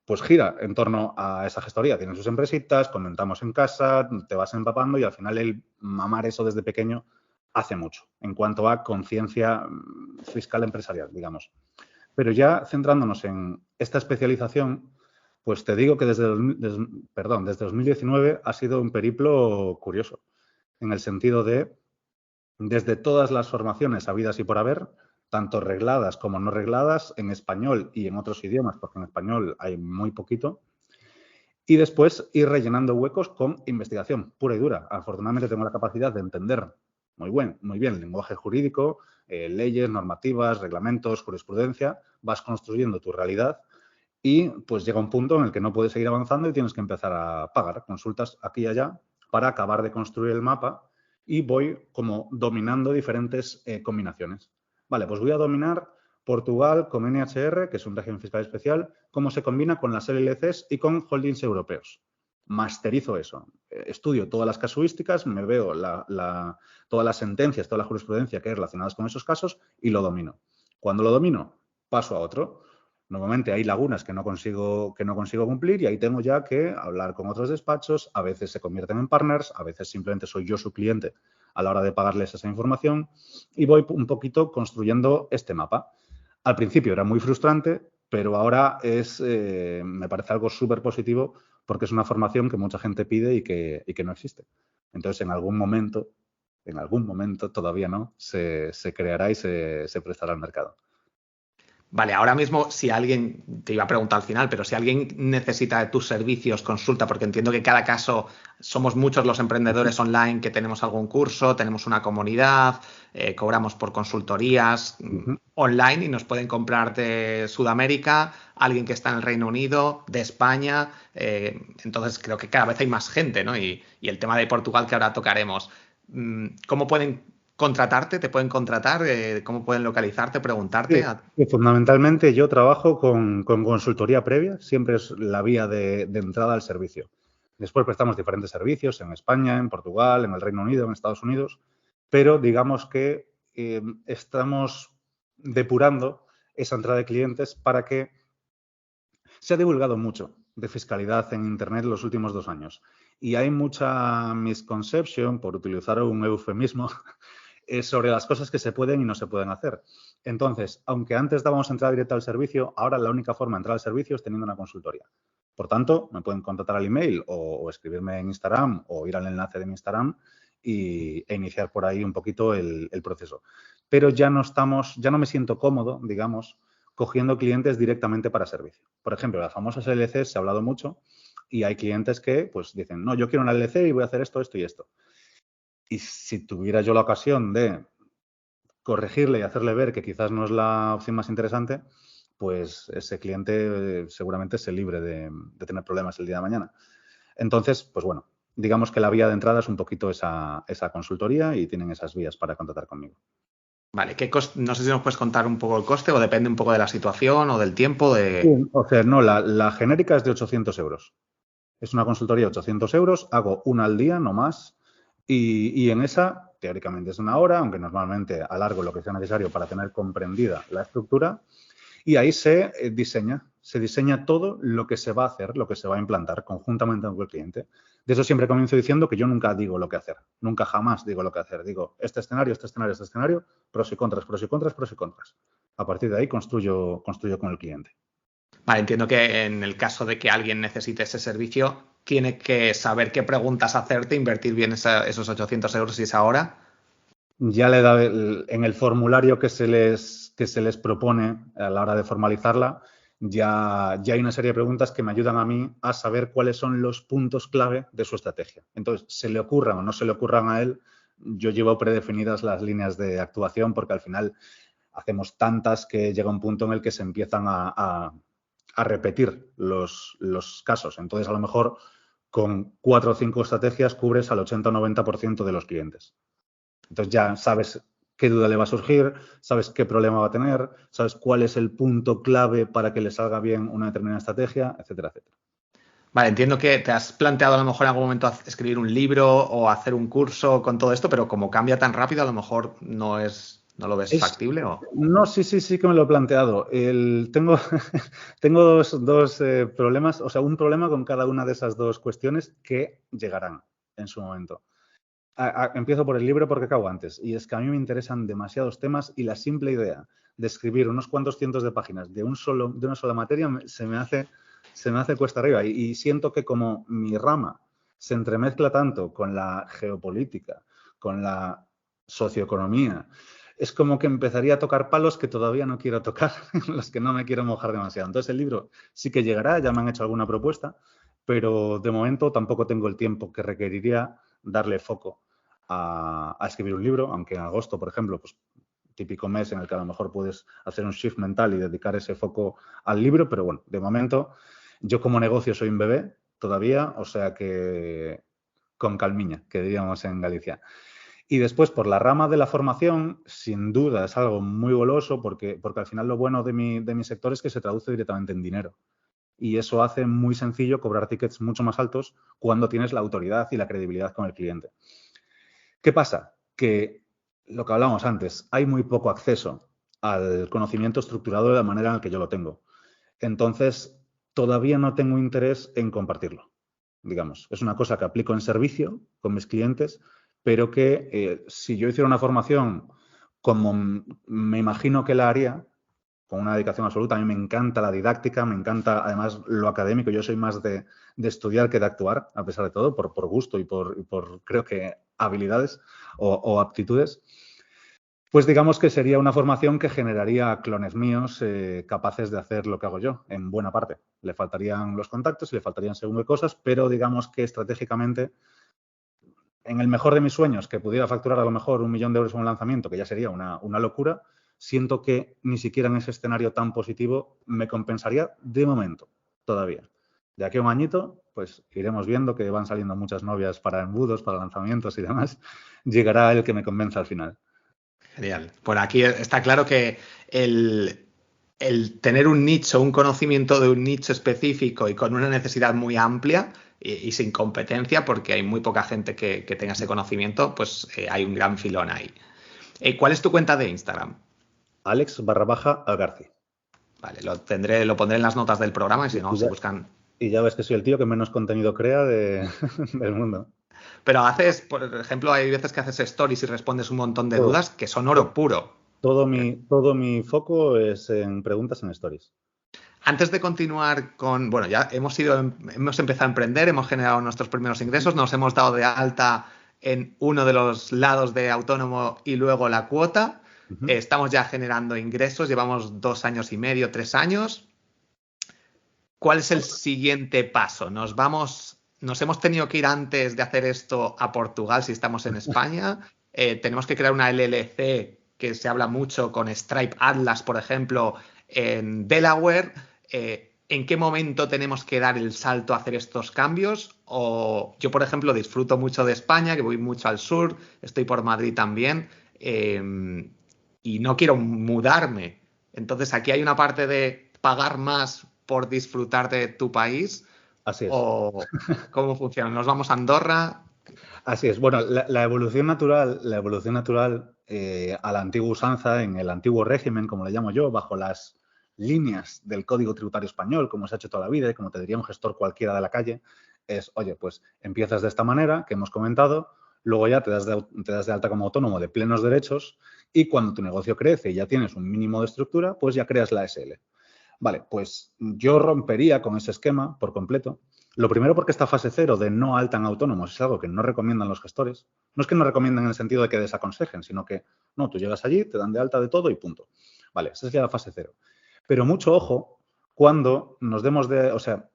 pues gira en torno a esa gestoría. Tienen sus empresitas, comentamos en casa, te vas empapando y al final el mamar eso desde pequeño hace mucho en cuanto a conciencia fiscal empresarial, digamos. Pero ya centrándonos en esta especialización, pues te digo que desde 2019 ha sido un periplo curioso, en el sentido de, desde todas las formaciones habidas y por haber, tanto regladas como no regladas, en español y en otros idiomas, porque en español hay muy poquito, y después ir rellenando huecos con investigación pura y dura. Afortunadamente tengo la capacidad de entender muy bien el lenguaje jurídico, leyes, normativas, reglamentos, jurisprudencia, vas construyendo tu realidad y pues llega un punto en el que no puedes seguir avanzando y tienes que empezar a pagar consultas aquí y allá para acabar de construir el mapa y voy como dominando diferentes combinaciones. Vale, pues voy a dominar Portugal con NHR, que es un régimen fiscal especial, cómo se combina con las LLCs y con holdings europeos. Masterizo eso, estudio todas las casuísticas, me veo todas las sentencias, toda la jurisprudencia que hay relacionadas con esos casos y lo domino. Cuando lo domino, paso a otro. Normalmente hay lagunas que no consigo cumplir y ahí tengo ya que hablar con otros despachos, a veces se convierten en partners, a veces simplemente soy yo su cliente a la hora de pagarles esa información y voy un poquito construyendo este mapa. Al principio era muy frustrante, pero ahora me parece algo súper positivo porque es una formación que mucha gente pide y que no existe. Entonces, en algún momento, todavía no, se creará y se prestará al mercado. Vale, ahora mismo si alguien, te iba a preguntar al final, pero si alguien necesita de tus servicios, consulta, porque entiendo que cada caso somos muchos los emprendedores online que tenemos algún curso, tenemos una comunidad, cobramos por consultorías online y nos pueden comprar de Sudamérica, alguien que está en el Reino Unido, de España, entonces creo que cada vez hay más gente, ¿no? Y el tema de Portugal que ahora tocaremos. ¿Cómo pueden contratarte? ¿Te pueden contratar? ¿Cómo pueden localizarte? Preguntarte. Sí, fundamentalmente yo trabajo con consultoría previa, siempre es la vía de entrada al servicio. Después prestamos diferentes servicios en España, en Portugal, en el Reino Unido, en Estados Unidos, pero digamos que estamos depurando esa entrada de clientes para que se ha divulgado mucho de fiscalidad en Internet en los últimos 2 años y hay mucha misconception, por utilizar un eufemismo, sobre las cosas que se pueden y no se pueden hacer. Entonces, aunque antes dábamos entrada directa al servicio, ahora la única forma de entrar al servicio es teniendo una consultoría. Por tanto, me pueden contactar al email o escribirme en Instagram o ir al enlace de mi Instagram e iniciar por ahí un poquito el proceso. Pero ya no me siento cómodo, digamos, cogiendo clientes directamente para servicio. Por ejemplo, las famosas LLCs se ha hablado mucho y hay clientes que pues dicen, no, yo quiero una LLC y voy a hacer esto, esto y esto. Y si tuviera yo la ocasión de corregirle y hacerle ver que quizás no es la opción más interesante, pues ese cliente seguramente se libre de tener problemas el día de mañana. Entonces, pues bueno, digamos que la vía de entrada es un poquito esa consultoría y tienen esas vías para contactar conmigo. Vale, no sé si nos puedes contar un poco el coste o depende un poco de la situación o del tiempo de... Sí, o sea, no, la genérica es de 800 euros. Es una consultoría de 800 euros, hago una al día, no más, y en esa, teóricamente es 1 hora, aunque normalmente alargo lo que sea necesario para tener comprendida la estructura, y ahí se diseña todo lo que se va a hacer, lo que se va a implantar conjuntamente con el cliente. De eso siempre comienzo diciendo que yo nunca digo lo que hacer, nunca jamás digo lo que hacer. Digo, este escenario, pros y contras, pros y contras, pros y contras. A partir de ahí construyo con el cliente. Vale, entiendo que en el caso de que alguien necesite ese servicio, tiene que saber qué preguntas hacerte, invertir bien esos 800 euros y esa hora. Ya le da en el formulario que se les propone a la hora de formalizarla, ya hay una serie de preguntas que me ayudan a mí a saber cuáles son los puntos clave de su estrategia. Entonces, se le ocurran o no se le ocurran a él, yo llevo predefinidas las líneas de actuación porque al final hacemos tantas que llega un punto en el que se empiezan a repetir los casos. Entonces, a lo mejor con 4 o 5 estrategias cubres al 80 o 90% de los clientes. Entonces ya sabes qué duda le va a surgir, sabes qué problema va a tener, sabes cuál es el punto clave para que le salga bien una determinada estrategia, etcétera, etcétera. Vale, entiendo que te has planteado a lo mejor en algún momento escribir un libro o hacer un curso con todo esto, pero como cambia tan rápido, a lo mejor no lo ves factible o... No, sí que me lo he planteado. Tengo, tengo dos problemas, o sea, un problema con cada una de esas dos cuestiones que llegarán en su momento. Empiezo por el libro porque acabo antes, y es que a mí me interesan demasiados temas y la simple idea de escribir unos cuantos cientos de páginas de una sola materia se me hace cuesta arriba, y siento que como mi rama se entremezcla tanto con la geopolítica, con la socioeconomía, es como que empezaría a tocar palos que todavía no quiero tocar, en los que no me quiero mojar demasiado. Entonces el libro sí que llegará, ya me han hecho alguna propuesta, pero de momento tampoco tengo el tiempo que requeriría darle foco a escribir un libro, aunque en agosto, por ejemplo, pues típico mes en el que a lo mejor puedes hacer un shift mental y dedicar ese foco al libro, pero bueno, de momento yo como negocio soy un bebé todavía, o sea que con calmiña, que diríamos en Galicia. Y después, por la rama de la formación, sin duda es algo muy goloso porque al final lo bueno de mi sector es que se traduce directamente en dinero. Y eso hace muy sencillo cobrar tickets mucho más altos cuando tienes la autoridad y la credibilidad con el cliente. ¿Qué pasa? Que lo que hablábamos antes, hay muy poco acceso al conocimiento estructurado de la manera en la que yo lo tengo. Entonces, todavía no tengo interés en compartirlo, digamos. Es una cosa que aplico en servicio con mis clientes, pero que si yo hiciera una formación como me imagino que la haría, con una dedicación absoluta, a mí me encanta la didáctica, me encanta además lo académico, yo soy más de estudiar que de actuar, a pesar de todo, por gusto y por creo que habilidades o aptitudes. Pues digamos que sería una formación que generaría clones míos capaces de hacer lo que hago yo, en buena parte. Le faltarían los contactos y le faltarían según qué cosas, pero digamos que estratégicamente, en el mejor de mis sueños, que pudiera facturar a lo mejor 1.000.000 de euros en un lanzamiento, que ya sería una locura, siento que ni siquiera en ese escenario tan positivo me compensaría de momento, todavía. De aquí a un añito, pues iremos viendo que van saliendo muchas novias para embudos, para lanzamientos y demás. Llegará el que me convenza al final. Genial. Por aquí está claro que el tener un nicho, un conocimiento de un nicho específico y con una necesidad muy amplia y sin competencia, porque hay muy poca gente que tenga ese conocimiento, pues hay un gran filón ahí. ¿Cuál es tu cuenta de Instagram? Alex_Algarci. Vale, lo pondré en las notas del programa y si no, si buscan. Y ya ves que soy el tío que menos contenido crea del mundo. Pero haces, por ejemplo, hay veces que haces stories y respondes un montón de Todo, dudas que son oro puro. todo mi foco es en preguntas en stories. Antes de continuar con, bueno, ya hemos empezado a emprender, hemos generado nuestros primeros ingresos, nos hemos dado de alta en uno de los lados de autónomo y luego la cuota. Estamos ya generando ingresos, llevamos 2 años y medio, 3 años. ¿Cuál es el siguiente paso? Nos hemos tenido que ir antes de hacer esto a Portugal si estamos en España. Tenemos que crear una LLC que se habla mucho con Stripe Atlas, por ejemplo, en Delaware. ¿En qué momento tenemos que dar el salto a hacer estos cambios? O yo, por ejemplo, disfruto mucho de España, que voy mucho al sur, estoy por Madrid también, y no quiero mudarme. Entonces, aquí hay una parte de pagar más por disfrutar de tu país. Así es. ¿O cómo funciona? ¿Nos vamos a Andorra? Así es. Bueno, la evolución natural a la antigua usanza, en el antiguo régimen, como le llamo yo, bajo las líneas del Código Tributario Español, como se ha hecho toda la vida y como te diría un gestor cualquiera de la calle, es, oye, pues empiezas de esta manera, que hemos comentado, luego ya te das de alta como autónomo de plenos derechos y cuando tu negocio crece y ya tienes un mínimo de estructura, pues ya creas la SL. Vale, pues yo rompería con ese esquema por completo. Lo primero porque esta fase cero de no alta en autónomos es algo que no recomiendan los gestores. No es que no recomienden en el sentido de que desaconsejen, sino que no, tú llegas allí, te dan de alta de todo y punto. Vale, esa sería la fase cero. Pero mucho ojo cuando nos demos de... O sea,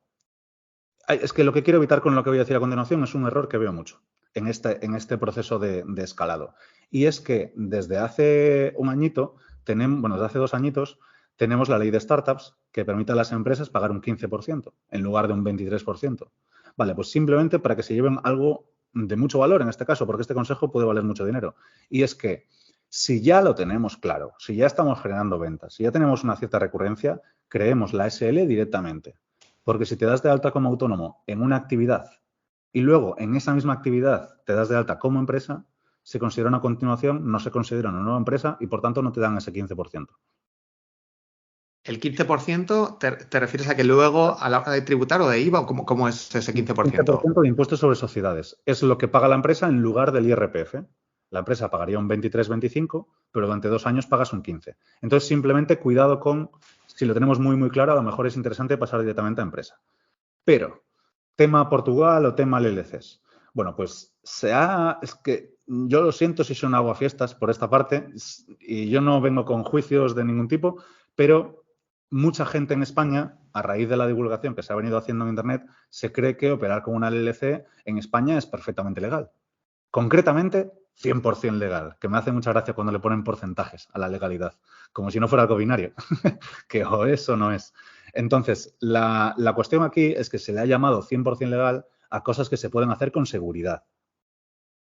es que lo que quiero evitar con lo que voy a decir a continuación es un error que veo mucho en este proceso de escalado. Y es que desde hace un añito, desde hace 2 añitos, tenemos la ley de startups que permite a las empresas pagar un 15% en lugar de un 23%. Vale, pues simplemente para que se lleven algo de mucho valor en este caso, porque este consejo puede valer mucho dinero. Y es que si ya lo tenemos claro, si ya estamos generando ventas, si ya tenemos una cierta recurrencia, creemos la SL directamente. Porque si te das de alta como autónomo en una actividad y luego en esa misma actividad te das de alta como empresa, se considera una continuación, no se considera una nueva empresa y por tanto no te dan ese 15%. ¿El 15% te refieres a que luego a la hora de tributar o de IVA o cómo es ese 15%? 15% de impuestos sobre sociedades. Es lo que paga la empresa en lugar del IRPF. La empresa pagaría un 23-25, pero durante 2 años pagas un 15. Entonces, simplemente cuidado con, si lo tenemos muy, muy claro, a lo mejor es interesante pasar directamente a empresa. Pero, tema Portugal o tema LLCs. Bueno, pues es que yo lo siento si son aguafiestas por esta parte y yo no vengo con juicios de ningún tipo, pero mucha gente en España, a raíz de la divulgación que se ha venido haciendo en Internet, se cree que operar con una LLC en España es perfectamente legal. Concretamente, 100% legal, que me hace mucha gracia cuando le ponen porcentajes a la legalidad, como si no fuera algo binario, que o es o no es. Entonces, la cuestión aquí es que se le ha llamado 100% legal a cosas que se pueden hacer con seguridad,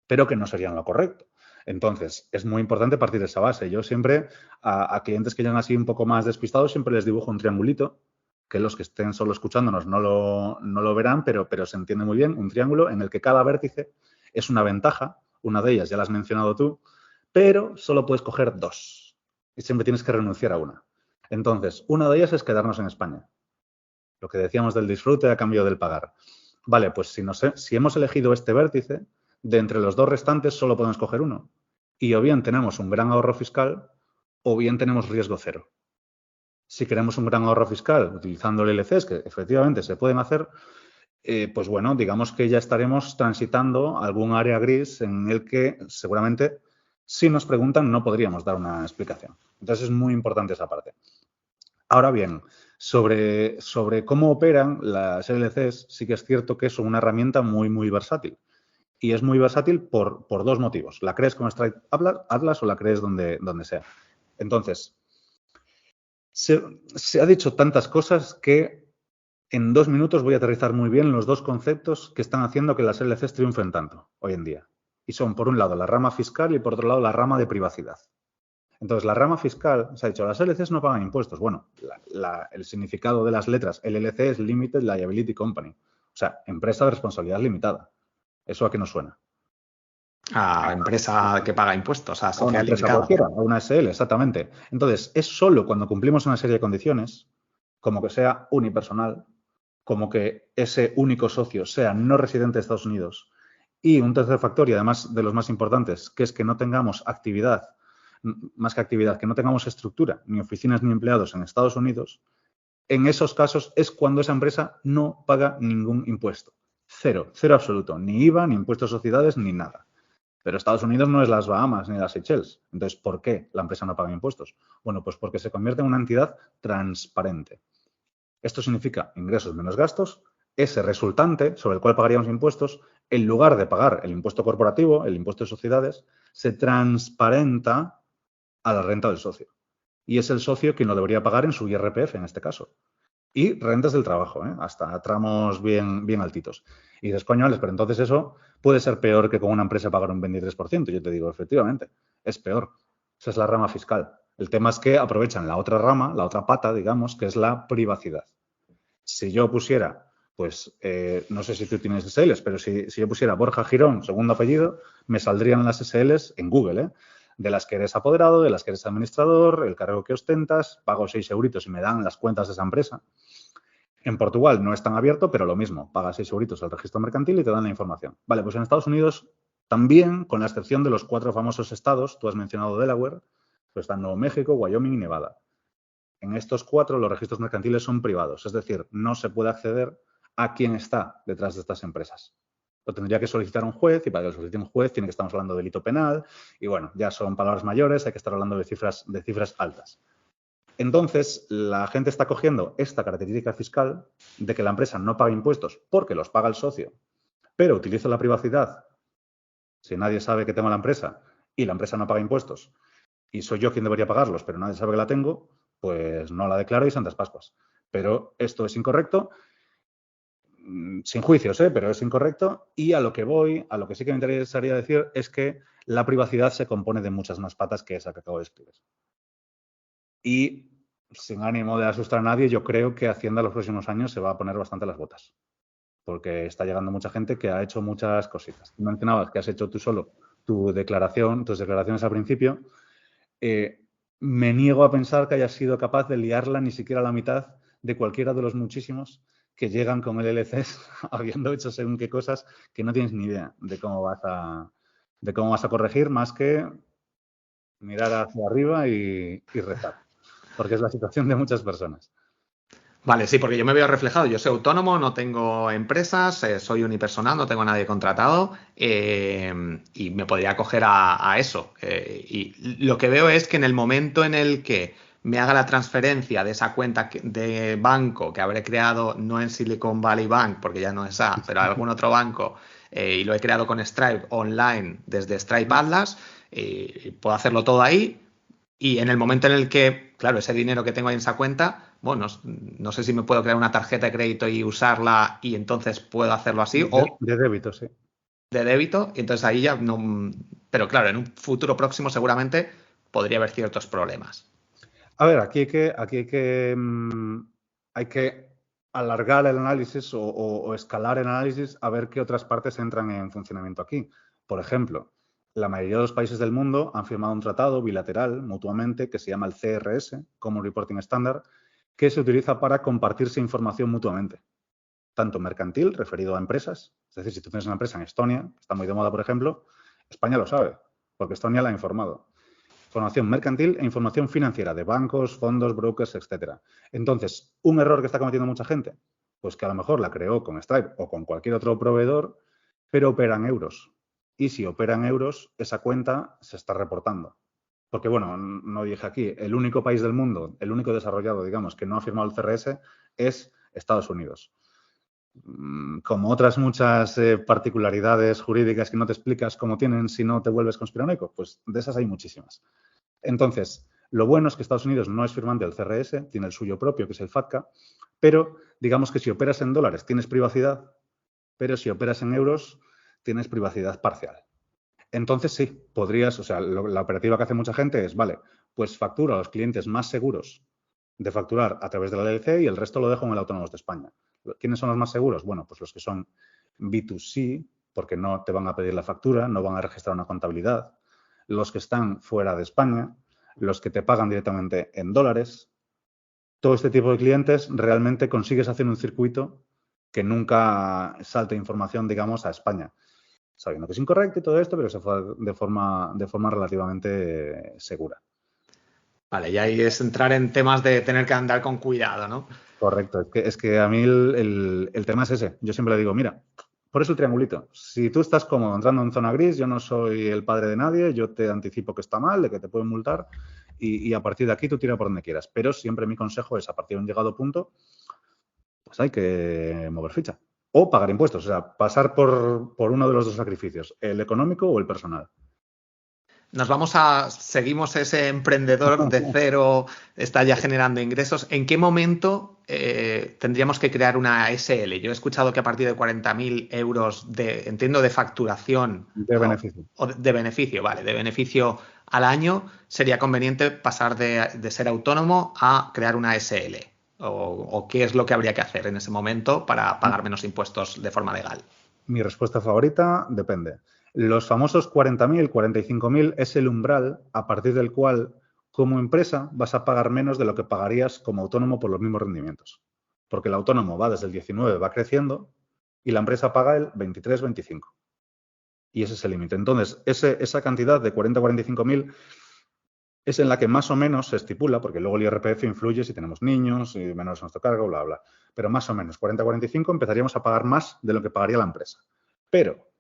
pero que no serían lo correcto. Entonces, es muy importante partir de esa base. Yo siempre, a clientes que llegan así un poco más despistados, siempre les dibujo un triangulito, que los que estén solo escuchándonos no lo verán, pero se entiende muy bien, un triángulo en el que cada vértice es una ventaja, una de ellas ya la has mencionado tú, pero solo puedes coger 2 y siempre tienes que renunciar a una. Entonces, una de ellas es quedarnos en España. Lo que decíamos del disfrute a cambio del pagar. Vale, pues si hemos elegido este vértice, de entre los 2 restantes solo podemos coger uno. Y o bien tenemos un gran ahorro fiscal o bien tenemos riesgo cero. Si queremos un gran ahorro fiscal utilizando LLCs, que efectivamente se pueden hacer, pues bueno, digamos que ya estaremos transitando algún área gris en el que seguramente, si nos preguntan, no podríamos dar una explicación. Entonces es muy importante esa parte. Ahora bien, sobre cómo operan las LLCs, sí que es cierto que son una herramienta muy, muy versátil. Y es muy versátil por 2 motivos. La crees con Stripe Atlas o la crees donde sea. Entonces, se ha dicho tantas cosas que en 2 minutos voy a aterrizar muy bien los 2 conceptos que están haciendo que las LLCs triunfen tanto hoy en día. Y son, por un lado, la rama fiscal y, por otro lado, la rama de privacidad. Entonces, la rama fiscal, se ha dicho, las LLCs no pagan impuestos. Bueno, el significado de las letras LLC es Limited Liability Company. O sea, empresa de responsabilidad limitada. ¿Eso a qué nos suena? A empresa que paga impuestos, a A una sociedad empresa limitada. cualquiera, a una SL, exactamente. Entonces, es solo cuando cumplimos una serie de condiciones, como que sea unipersonal, como que ese único socio sea no residente de Estados Unidos, y un tercer factor, y además de los más importantes, que es que no tengamos actividad, más que actividad, que no tengamos estructura, ni oficinas ni empleados en Estados Unidos, en esos casos es cuando esa empresa no paga ningún impuesto. Cero, cero absoluto, ni IVA, ni impuestos a sociedades, ni nada. Pero Estados Unidos no es las Bahamas ni las Seychelles. Entonces, ¿por qué la empresa no paga impuestos? Bueno, pues porque se convierte en una entidad transparente. Esto significa ingresos menos gastos. Ese resultante sobre el cual pagaríamos impuestos, en lugar de pagar el impuesto corporativo, el impuesto de sociedades, se transparenta a la renta del socio. Y es el socio quien lo debería pagar en su IRPF, en este caso. Y rentas del trabajo, hasta tramos bien, bien altitos. Y dices, coño, Alex, pero entonces eso puede ser peor que con una empresa pagar un 23%. Yo te digo, efectivamente, es peor. Esa es la rama fiscal. El tema es que aprovechan la otra rama, la otra pata, digamos, que es la privacidad. Si yo pusiera, pues, no sé si tú tienes SLs, pero si yo pusiera Borja Girón, segundo apellido, me saldrían las SLs en Google, de las que eres apoderado, de las que eres administrador, el cargo que ostentas, pago 6 euritos y me dan las cuentas de esa empresa. En Portugal no es tan abierto, pero lo mismo, pagas 6 euritos al registro mercantil y te dan la información. Vale, pues en Estados Unidos también, con la excepción de los 4 famosos estados, tú has mencionado Delaware, pues están Nuevo México, Wyoming y Nevada. En estos 4 los registros mercantiles son privados, es decir, no se puede acceder a quién está detrás de estas empresas. Lo tendría que solicitar un juez y para que lo solicite un juez tiene que estar hablando de delito penal y bueno, ya son palabras mayores, hay que estar hablando de cifras altas. Entonces, la gente está cogiendo esta característica fiscal de que la empresa no paga impuestos porque los paga el socio, pero utiliza la privacidad si nadie sabe que tengo la empresa y la empresa no paga impuestos y soy yo quien debería pagarlos, pero nadie sabe que la tengo, pues no la declaro y Santas Pascuas. Pero esto es incorrecto, sin juicios, pero es incorrecto. Y a lo que voy, a lo que sí que me interesaría decir es que la privacidad se compone de muchas más patas que esa que acabo de explicar. Y sin ánimo de asustar a nadie, yo creo que Hacienda en los próximos años se va a poner bastante las botas. Porque está llegando mucha gente que ha hecho muchas cositas. Tú mencionabas que has hecho tú solo tus declaraciones al principio. Me niego a pensar que hayas sido capaz de liarla ni siquiera a la mitad de cualquiera de los muchísimos que llegan con el LCS habiendo hecho según qué cosas que no tienes ni idea de cómo vas a corregir, más que mirar hacia arriba y rezar, porque es la situación de muchas personas. Vale, sí, porque yo me veo reflejado. Yo soy autónomo, no tengo empresas, soy unipersonal, no tengo a nadie contratado y me podría acoger a eso. Y lo que veo es que en el momento en el que me haga la transferencia de esa cuenta de banco que habré creado, no en Silicon Valley Bank, porque ya no es A, pero algún otro banco, y lo he creado con Stripe online desde Stripe Atlas, puedo hacerlo todo ahí. Y en el momento en el que, claro, ese dinero que tengo ahí en esa cuenta, bueno, no sé si me puedo crear una tarjeta de crédito y usarla y entonces puedo hacerlo así, o De débito, sí. de débito, y entonces ahí ya no. Pero claro, en un futuro próximo seguramente podría haber ciertos problemas. A ver, hay que alargar el análisis o escalar el análisis a ver qué otras partes entran en funcionamiento aquí. Por ejemplo, la mayoría de los países del mundo han firmado un tratado bilateral mutuamente que se llama el CRS, Common Reporting Standard, que se utiliza para compartirse información mutuamente, tanto mercantil, referido a empresas, es decir, si tú tienes una empresa en Estonia, que está muy de moda, por ejemplo, España lo sabe, porque Estonia la ha informado. Información mercantil e información financiera de bancos, fondos, brokers, etcétera. Entonces, un error que está cometiendo mucha gente, pues que a lo mejor la creó con Stripe o con cualquier otro proveedor, pero opera en euros. Y si opera en euros, esa cuenta se está reportando. Porque, bueno, no dije aquí, el único país del mundo, el único desarrollado, digamos, que no ha firmado el CRS es Estados Unidos. Como otras muchas particularidades jurídicas que no te explicas cómo tienen si no te vuelves conspiranoico, pues de esas hay muchísimas. Entonces, lo bueno es que Estados Unidos no es firmante del CRS, tiene el suyo propio, que es el FATCA, pero digamos que si operas en dólares tienes privacidad, pero si operas en euros tienes privacidad parcial. Entonces sí, podrías, o sea, la operativa que hace mucha gente es, vale, pues facturo a los clientes más seguros de facturar a través de la LLC y el resto lo dejo en el Autónomos de España. ¿Quiénes son los más seguros? Bueno, pues los que son B2C, porque no te van a pedir la factura, no van a registrar una contabilidad, los que están fuera de España, los que te pagan directamente en dólares. Todo este tipo de clientes realmente consigues hacer un circuito que nunca salte información, digamos, a España, sabiendo que es incorrecto y todo esto, pero se fue de forma relativamente segura. Vale, y ahí es entrar en temas de tener que andar con cuidado, ¿no? Correcto, es que a mí el tema es ese. Yo siempre le digo, mira, por eso el triangulito. Si tú estás cómodo entrando en zona gris, yo no soy el padre de nadie, yo te anticipo que está mal, de que te pueden multar y a partir de aquí tú tira por donde quieras. Pero siempre mi consejo es, a partir de un llegado punto, pues hay que mover ficha. O pagar impuestos, o sea, pasar por uno de los dos sacrificios, el económico o el personal. Seguimos ese emprendedor de cero, está ya generando ingresos. ¿En qué momento tendríamos que crear una SL? Yo he escuchado que a partir de 40.000 euros entiendo, de facturación De beneficio. o de beneficio, vale, de beneficio al año, sería conveniente pasar de ser autónomo a crear una SL. O qué es lo que habría que hacer en ese momento para pagar menos impuestos de forma legal. Mi respuesta favorita depende. Los famosos 40.000, 45.000 es el umbral a partir del cual, como empresa, vas a pagar menos de lo que pagarías como autónomo por los mismos rendimientos. Porque el autónomo va desde el 19, va creciendo, y la empresa paga el 23, 25. Y ese es el límite. Entonces, esa cantidad de 40, 45.000 es en la que más o menos se estipula, porque luego el IRPF influye si tenemos niños y menores a nuestro cargo, bla, bla. Pero más o menos, 40-45 empezaríamos a pagar más de lo que pagaría la empresa. Pero,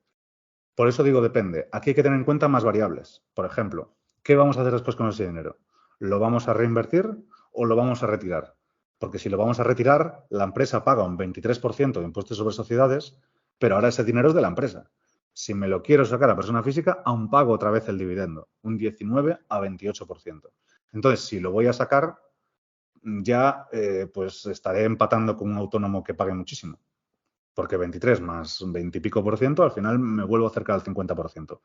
por eso digo depende. Aquí hay que tener en cuenta más variables. Por ejemplo, ¿qué vamos a hacer después con ese dinero? ¿Lo vamos a reinvertir o lo vamos a retirar? Porque si lo vamos a retirar, la empresa paga un 23% de impuestos sobre sociedades, pero ahora ese dinero es de la empresa. Si me lo quiero sacar a persona física, aún pago otra vez el dividendo, un 19 a 28%. Entonces, si lo voy a sacar, ya pues estaré empatando con un autónomo que pague muchísimo. Porque 23 más 20 y pico por ciento, al final me vuelvo cerca del 50%.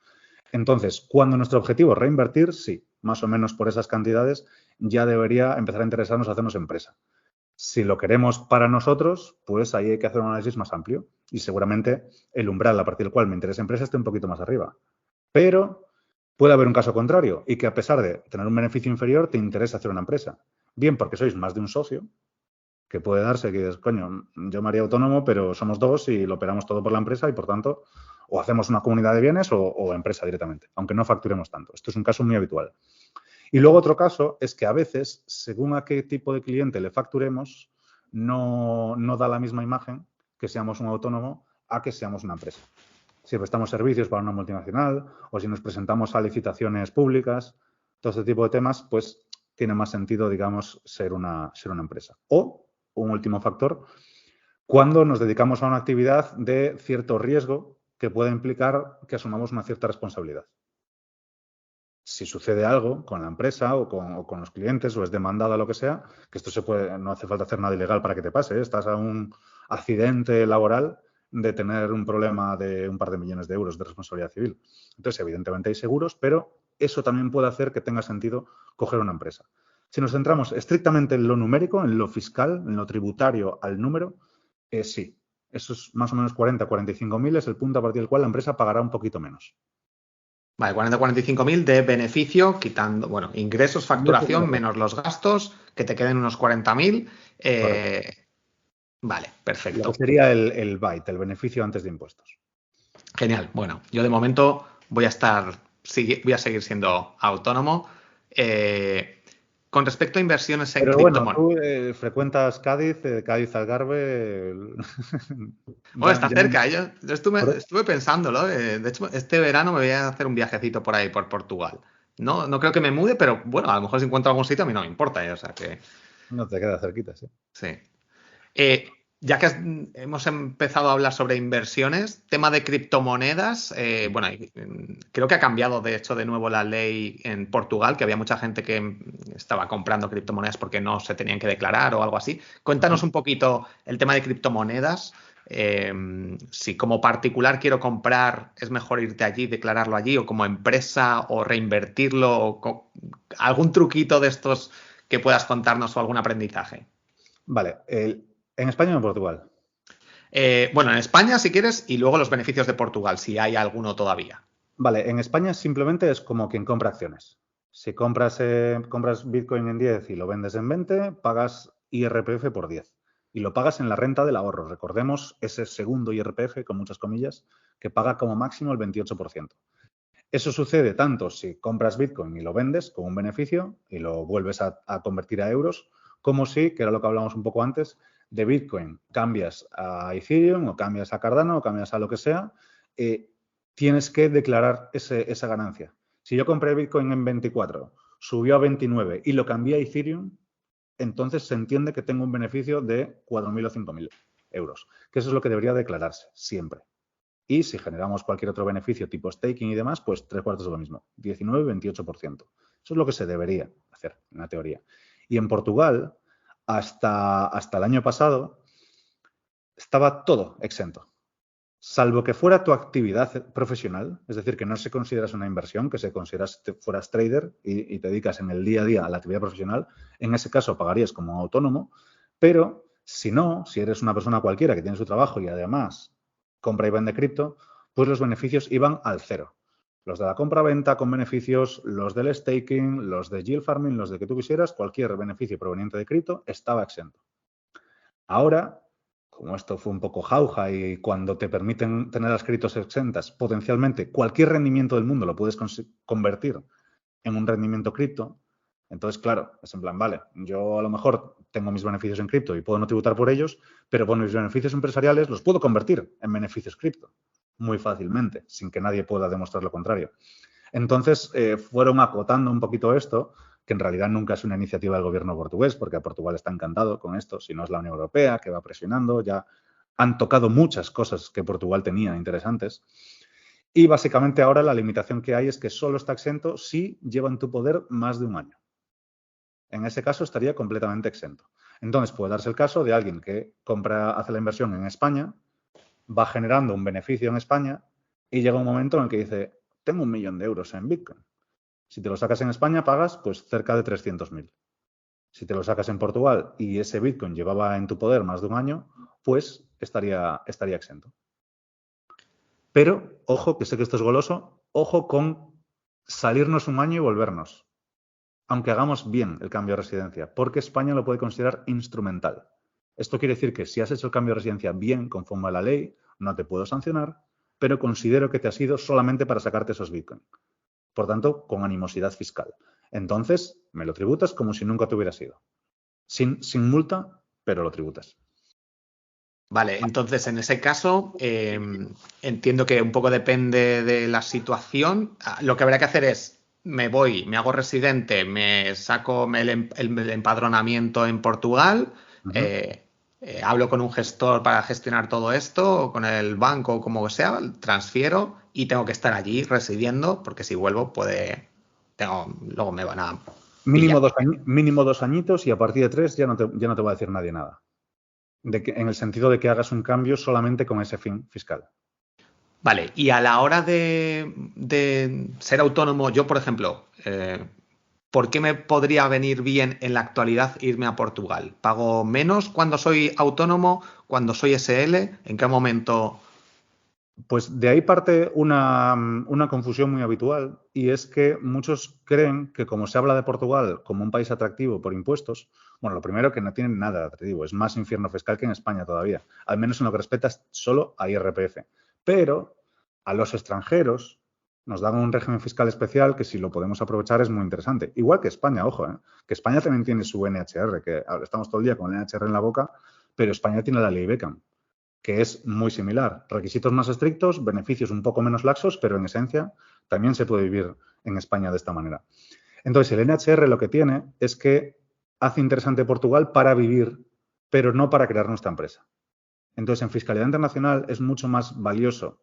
Entonces, cuando nuestro objetivo es reinvertir, sí, más o menos por esas cantidades, ya debería empezar a interesarnos hacernos empresa. Si lo queremos para nosotros, pues ahí hay que hacer un análisis más amplio y seguramente el umbral a partir del cual me interesa empresa esté un poquito más arriba. Pero puede haber un caso contrario y que a pesar de tener un beneficio inferior te interesa hacer una empresa. Bien porque sois más de un socio, que puede darse que dices, coño, yo me haría autónomo, pero somos dos y lo operamos todo por la empresa y por tanto o hacemos una comunidad de bienes o empresa directamente, aunque no facturemos tanto. Esto es un caso muy habitual. Y luego otro caso es que a veces, según a qué tipo de cliente le facturemos, no da la misma imagen que seamos un autónomo a que seamos una empresa. Si prestamos servicios para una multinacional o si nos presentamos a licitaciones públicas, todo este tipo de temas, pues tiene más sentido, digamos, ser una empresa. O, un último factor, cuando nos dedicamos a una actividad de cierto riesgo que puede implicar que asumamos una cierta responsabilidad. Si sucede algo con la empresa o con los clientes o es demandada o lo que sea, que esto se puede, no hace falta hacer nada ilegal para que te pase, ¿eh? Estás a un accidente laboral de tener un problema de un par de millones de euros de responsabilidad civil. Entonces, evidentemente hay seguros, pero eso también puede hacer que tenga sentido coger una empresa. Si nos centramos estrictamente en lo numérico, en lo fiscal, en lo tributario al número, sí. Esos más o menos 40-45.000 es el punto a partir del cual la empresa pagará un poquito menos. Vale, 40-45.000 de beneficio, quitando, bueno, ingresos, facturación, menos los gastos, que te queden unos 40.000. Vale, perfecto. Lo que sería el byte, el beneficio antes de impuestos. Genial. Bueno, yo de momento voy a seguir siendo autónomo. Con respecto a inversiones en criptomonedas. Bueno, tú frecuentas Cádiz, Cádiz Algarve. Bueno, está cerca. Yo estuve pensándolo. De hecho, este verano me voy a hacer un viajecito por ahí, por Portugal. No creo que me mude, pero bueno, a lo mejor si encuentro algún sitio a mí no me importa. O sea que No te queda cerquita, sí. sí. Ya que hemos empezado a hablar sobre inversiones, tema de criptomonedas, bueno, creo que ha cambiado de hecho de nuevo la ley en Portugal, que había mucha gente que estaba comprando criptomonedas porque no se tenían que declarar o algo así. Cuéntanos un poquito el tema de criptomonedas. Si como particular quiero comprar, es mejor irte allí, declararlo allí, o como empresa, o reinvertirlo, o algún truquito de estos que puedas contarnos o algún aprendizaje. Vale, ¿en España o en Portugal? Bueno, en España, si quieres, y luego los beneficios de Portugal, si hay alguno todavía. Vale, en España simplemente es como quien compra acciones. Si compras Bitcoin en 10 y lo vendes en 20, pagas IRPF por 10. Y lo pagas en la renta del ahorro. Recordemos ese segundo IRPF, con muchas comillas, que paga como máximo el 28%. Eso sucede tanto si compras Bitcoin y lo vendes con un beneficio y lo vuelves a convertir a euros, como si, que era lo que hablamos un poco antes, de Bitcoin cambias a Ethereum o cambias a Cardano o cambias a lo que sea, tienes que declarar esa ganancia. Si yo compré Bitcoin en 24, subió a 29 y lo cambié a Ethereum, entonces se entiende que tengo un beneficio de 4.000 o 5.000 euros, que eso es lo que debería declararse siempre. Y si generamos cualquier otro beneficio tipo staking y demás, pues 3/4 de lo mismo, 19-28%. Eso es lo que se debería hacer en la teoría. Y en Portugal, hasta el año pasado, estaba todo exento. Salvo que fuera tu actividad profesional, es decir, que no se consideras una inversión, que se consideras fueras trader y te dedicas en el día a día a la actividad profesional, en ese caso pagarías como autónomo, pero si no, si eres una persona cualquiera que tiene su trabajo y además compra y vende cripto, pues los beneficios iban al cero. Los de la compra-venta con beneficios, los del staking, los de yield farming, los de que tú quisieras, cualquier beneficio proveniente de cripto estaba exento. Ahora, como esto fue un poco jauja y cuando te permiten tener las criptos exentas, potencialmente cualquier rendimiento del mundo lo puedes convertir en un rendimiento cripto. Entonces, claro, es en plan, vale, yo a lo mejor tengo mis beneficios en cripto y puedo no tributar por ellos, pero por mis beneficios empresariales los puedo convertir en beneficios cripto muy fácilmente, sin que nadie pueda demostrar lo contrario. Entonces, fueron acotando un poquito esto, que en realidad nunca es una iniciativa del gobierno portugués, porque a Portugal está encantado con esto, si no es la Unión Europea, que va presionando, ya han tocado muchas cosas que Portugal tenía interesantes. Y básicamente ahora la limitación que hay es que solo está exento si lleva en tu poder más de un año. En ese caso estaría completamente exento. Entonces puede darse el caso de alguien que hace la inversión en España, va generando un beneficio en España y llega un momento en el que dice, tengo 1 millón de euros en Bitcoin. Si te lo sacas en España, pagas pues cerca de 300.000. Si te lo sacas en Portugal y ese Bitcoin llevaba en tu poder más de un año, pues estaría exento. Pero, ojo, que sé que esto es goloso, ojo con salirnos un año y volvernos, aunque hagamos bien el cambio de residencia, porque España lo puede considerar instrumental. Esto quiere decir que si has hecho el cambio de residencia bien, conforme a la ley, no te puedo sancionar, pero considero que te has ido solamente para sacarte esos Bitcoin. Por tanto, con animosidad fiscal. Entonces, me lo tributas como si nunca te hubieras ido. Sin multa, pero lo tributas. Vale, entonces en ese caso entiendo que un poco depende de la situación. Lo que habrá que hacer es, me voy, me hago residente, me saco el empadronamiento en Portugal, hablo con un gestor para gestionar todo esto, o con el banco o como sea, transfiero y tengo que estar allí residiendo, porque si vuelvo luego me van a pillar. Mínimo 2 añitos y a partir de 3 ya no te va a decir nadie nada. En el sentido de que hagas un cambio solamente con ese fin fiscal. Vale, y a la hora de ser autónomo, yo, por ejemplo, ¿por qué me podría venir bien en la actualidad irme a Portugal? ¿Pago menos cuando soy autónomo, cuando soy SL? ¿En qué momento? Pues de ahí parte una confusión muy habitual, y es que muchos creen que como se habla de Portugal como un país atractivo por impuestos, bueno, lo primero que no tiene nada de atractivo, es más infierno fiscal que en España todavía, al menos en lo que respecta solo a IRPF. Pero a los extranjeros nos dan un régimen fiscal especial que si lo podemos aprovechar es muy interesante. Igual que España, ojo, que España también tiene su NHR, que estamos todo el día con el NHR en la boca, pero España tiene la ley Beckham, que es muy similar. Requisitos más estrictos, beneficios un poco menos laxos, pero en esencia también se puede vivir en España de esta manera. Entonces, el NHR lo que tiene es que hace interesante Portugal para vivir, pero no para crear nuestra empresa. Entonces, en fiscalidad internacional es mucho más valioso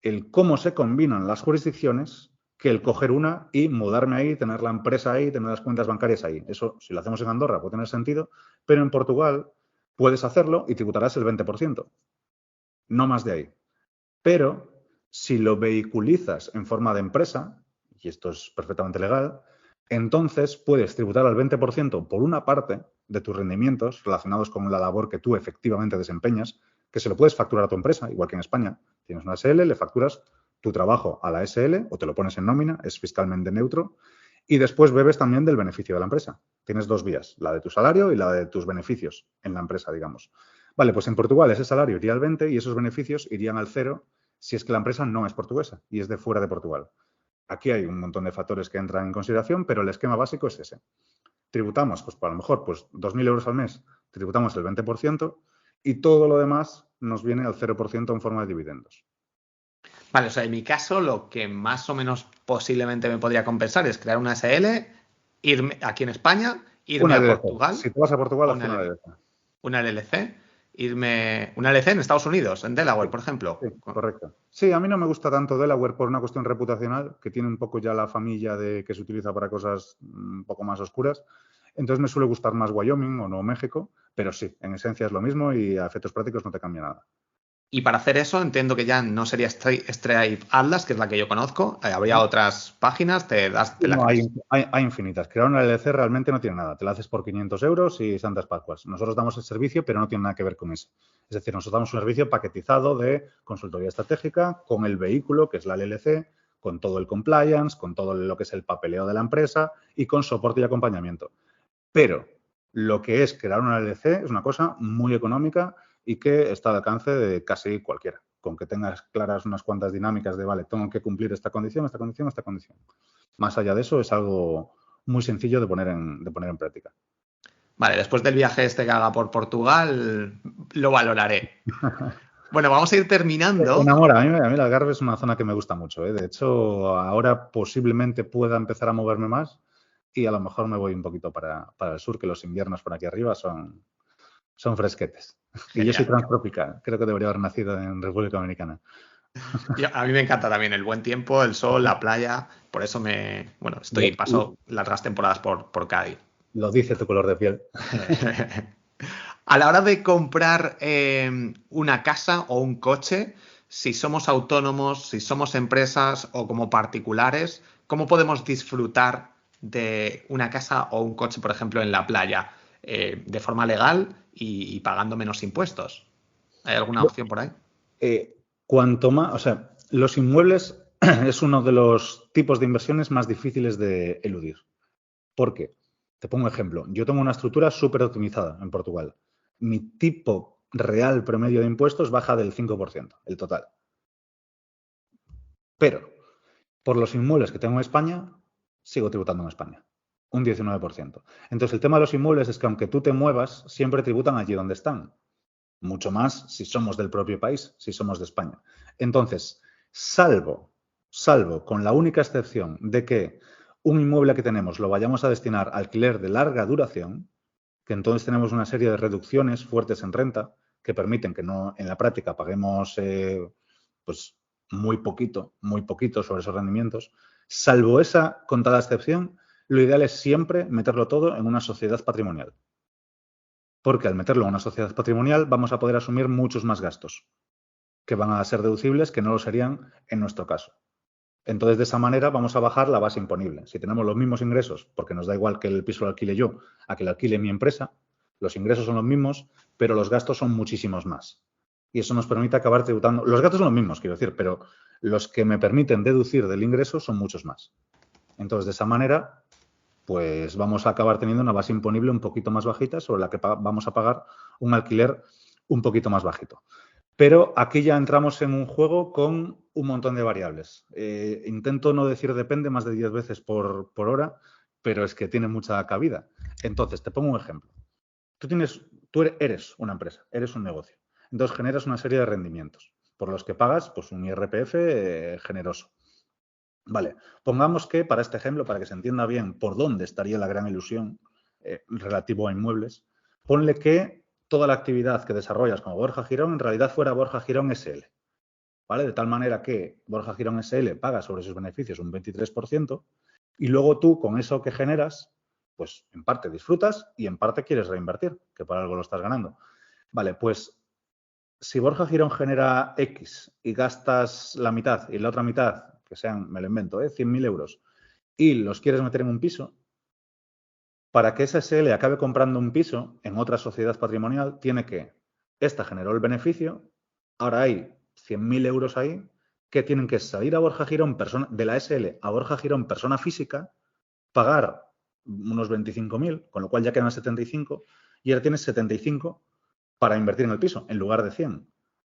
el cómo se combinan las jurisdicciones que el coger una y mudarme ahí, tener la empresa ahí, tener las cuentas bancarias ahí. Eso, si lo hacemos en Andorra, puede tener sentido, pero en Portugal puedes hacerlo y tributarás el 20%, no más de ahí. Pero si lo vehiculizas en forma de empresa, y esto es perfectamente legal, entonces puedes tributar al 20% por una parte de tus rendimientos relacionados con la labor que tú efectivamente desempeñas, que se lo puedes facturar a tu empresa, igual que en España. Tienes una SL, le facturas tu trabajo a la SL o te lo pones en nómina, es fiscalmente neutro, y después bebes también del beneficio de la empresa. Tienes 2 vías, la de tu salario y la de tus beneficios en la empresa, digamos. Vale, pues en Portugal ese salario iría al 20 y esos beneficios irían al 0 si es que la empresa no es portuguesa y es de fuera de Portugal. Aquí hay un montón de factores que entran en consideración, pero el esquema básico es ese. Tributamos, pues a lo mejor, pues 2.000 euros al mes, tributamos el 20% y todo lo demás nos viene al 0% en forma de dividendos. Vale, o sea, en mi caso, lo que más o menos posiblemente me podría compensar es crear una SL, irme aquí en España, irme Una a LLC. Portugal, Si te vas a Portugal, haz una una LLC. LLC, una LLC en Estados Unidos, en Delaware, Sí, por ejemplo. sí, correcto. Sí, a mí no me gusta tanto Delaware por una cuestión reputacional, que tiene un poco ya la familla de que se utiliza para cosas un poco más oscuras. Entonces me suele gustar más Wyoming o Nuevo México, pero sí, en esencia es lo mismo y a efectos prácticos no te cambia nada. Y para hacer eso, entiendo que ya no sería Stripe Atlas, que es la que yo conozco. Habría otras páginas, te la No, crees. hay infinitas. Crear una LLC realmente no tiene nada. Te la haces por 500 euros y santas pascuas. Nosotros damos el servicio, pero no tiene nada que ver con eso. Es decir, nosotros damos un servicio paquetizado de consultoría estratégica con el vehículo, que es la LLC, con todo el compliance, con todo lo que es el papeleo de la empresa y con soporte y acompañamiento. Pero lo que es crear una LLC es una cosa muy económica y que está al alcance de casi cualquiera. Con que tengas claras unas cuantas dinámicas de, vale, tengo que cumplir esta condición, esta condición, esta condición. Más allá de eso, es algo muy sencillo de poner en práctica. Vale, después del viaje este que haga por Portugal, lo valoraré. Bueno, vamos a ir terminando. Enamora, a mí el Algarve es una zona que me gusta mucho, ¿eh? De hecho, ahora posiblemente pueda empezar a moverme más y a lo mejor me voy un poquito para el sur, que los inviernos por aquí arriba son fresquetes. Y yo soy Genial. transtropical, creo que debería haber nacido en República Dominicana. A mí me encanta también el buen tiempo, el sol, la playa. Por eso paso largas temporadas por Cádiz. Lo dice tu color de piel. A la hora de comprar una casa o un coche, si somos autónomos, si somos empresas o como particulares, ¿cómo podemos disfrutar de una casa o un coche, por ejemplo, en la playa, de forma legal y pagando menos impuestos? ¿Hay alguna opción por ahí? Cuanto más, o sea, los inmuebles es uno de los tipos de inversiones más difíciles de eludir. ¿Por qué? Te pongo un ejemplo. Yo tengo una estructura súper optimizada en Portugal. Mi tipo real promedio de impuestos baja del 5%, el total. Pero por los inmuebles que tengo en España, sigo tributando en España. Un 19%. Entonces, el tema de los inmuebles es que aunque tú te muevas, siempre tributan allí donde están. Mucho más si somos del propio país, si somos de España. Entonces, salvo con la única excepción de que un inmueble que tenemos lo vayamos a destinar a alquiler de larga duración, que entonces tenemos una serie de reducciones fuertes en renta que permiten que no en la práctica paguemos pues muy poquito sobre esos rendimientos. Salvo esa contada excepción, lo ideal es siempre meterlo todo en una sociedad patrimonial. Porque al meterlo en una sociedad patrimonial vamos a poder asumir muchos más gastos que van a ser deducibles que no lo serían en nuestro caso. Entonces, de esa manera vamos a bajar la base imponible. Si tenemos los mismos ingresos, porque nos da igual que el piso lo alquile yo a que lo alquile mi empresa, los ingresos son los mismos, pero los gastos son muchísimos más. Y eso nos permite acabar tributando. Los gastos son los mismos, quiero decir, pero los que me permiten deducir del ingreso son muchos más. Entonces, de esa manera, pues vamos a acabar teniendo una base imponible un poquito más bajita sobre la que vamos a pagar un alquiler un poquito más bajito. Pero aquí ya entramos en un juego con un montón de variables. Intento no decir depende más de 10 veces por hora, pero es que tiene mucha cabida. Entonces, te pongo un ejemplo. Tú eres una empresa, eres un negocio. Entonces, generas una serie de rendimientos por los que pagas pues, un IRPF generoso. Vale, pongamos que para este ejemplo, para que se entienda bien por dónde estaría la gran ilusión relativo a inmuebles, ponle que toda la actividad que desarrollas como Borja Girón en realidad fuera Borja Girón SL, ¿vale? De tal manera que Borja Girón SL paga sobre sus beneficios un 23% y luego tú con eso que generas, pues en parte disfrutas y en parte quieres reinvertir, que por algo lo estás ganando. Vale, pues si Borja Girón genera X y gastas la mitad y la otra mitad, que sean, me lo invento, 100.000 euros, y los quieres meter en un piso, para que esa SL acabe comprando un piso en otra sociedad patrimonial, tiene que, esta generó el beneficio, ahora hay 100.000 euros ahí, que tienen que salir a Borja Girón, de la SL a Borja Girón, persona física, pagar unos 25.000, con lo cual ya quedan 75, y ahora tienes 75 para invertir en el piso, en lugar de 100.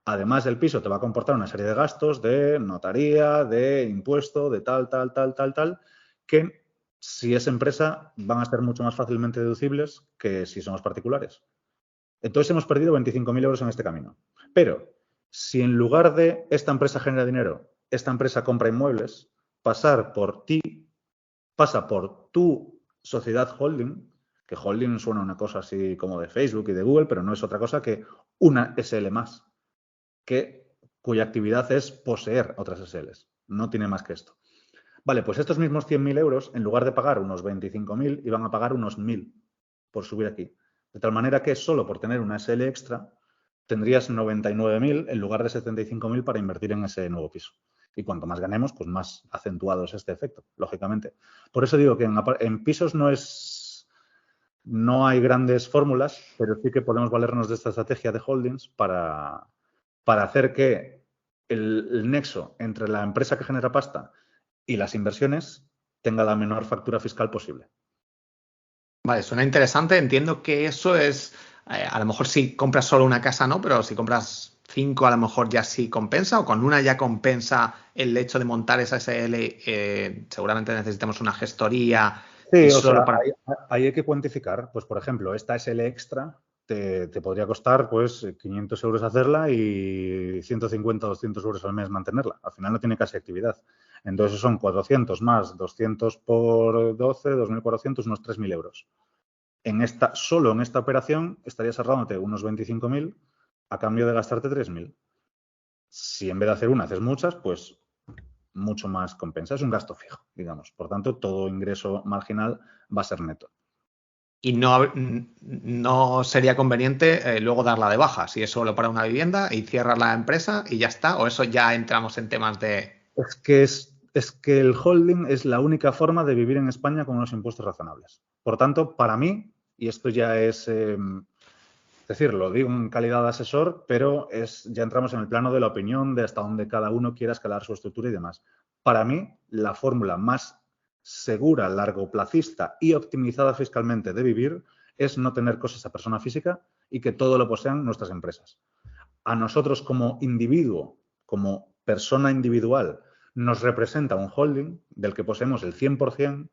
Además, el piso te va a comportar una serie de gastos de notaría, de impuesto, de tal, que si es empresa van a ser mucho más fácilmente deducibles que si somos particulares. Entonces hemos perdido 25.000 euros en este camino. Pero si en lugar de esta empresa genera dinero, esta empresa compra inmuebles, pasa por tu sociedad holding, que holding suena una cosa así como de Facebook y de Google, pero no es otra cosa que una SL más, cuya actividad es poseer otras SLs. No tiene más que esto. Vale, pues estos mismos 100.000 euros, en lugar de pagar unos 25.000, iban a pagar unos 1.000 por subir aquí. De tal manera que solo por tener una SL extra, tendrías 99.000 en lugar de 75.000 para invertir en ese nuevo piso. Y cuanto más ganemos, pues más acentuado es este efecto, lógicamente. Por eso digo que en pisos no hay grandes fórmulas, pero sí que podemos valernos de esta estrategia de holdings para hacer que el nexo entre la empresa que genera pasta y las inversiones tenga la menor factura fiscal posible. Vale, suena interesante. Entiendo que eso es, a lo mejor si compras solo una casa, no, pero si compras 5 a lo mejor ya sí compensa o con una ya compensa el hecho de montar esa SL. Seguramente necesitamos una gestoría y Sí, o solo sea, para... ahí hay que cuantificar. Pues, por ejemplo, esta SL extra te podría costar pues 500 euros hacerla y 150 o 200 euros al mes mantenerla. Al final no tiene casi actividad. Entonces son 400 más 200 por 12, 2.400, unos 3.000 euros. Solo en esta operación estarías ahorrándote unos 25.000 a cambio de gastarte 3.000. Si en vez de hacer una haces muchas, pues mucho más compensa. Es un gasto fijo, digamos. Por tanto, todo ingreso marginal va a ser neto. Y no sería conveniente luego darla de baja, si es solo para una vivienda y cierras la empresa y ya está, o eso ya entramos en temas de... Es que el holding es la única forma de vivir en España con unos impuestos razonables. Por tanto, para mí, y esto ya es decir, lo digo en calidad de asesor, pero ya entramos en el plano de la opinión, de hasta dónde cada uno quiera escalar su estructura y demás. Para mí, la fórmula más segura, largoplacista y optimizada fiscalmente de vivir es no tener cosas a persona física y que todo lo posean nuestras empresas. A nosotros como individuo, como persona individual, nos representa un holding del que poseemos el 100%,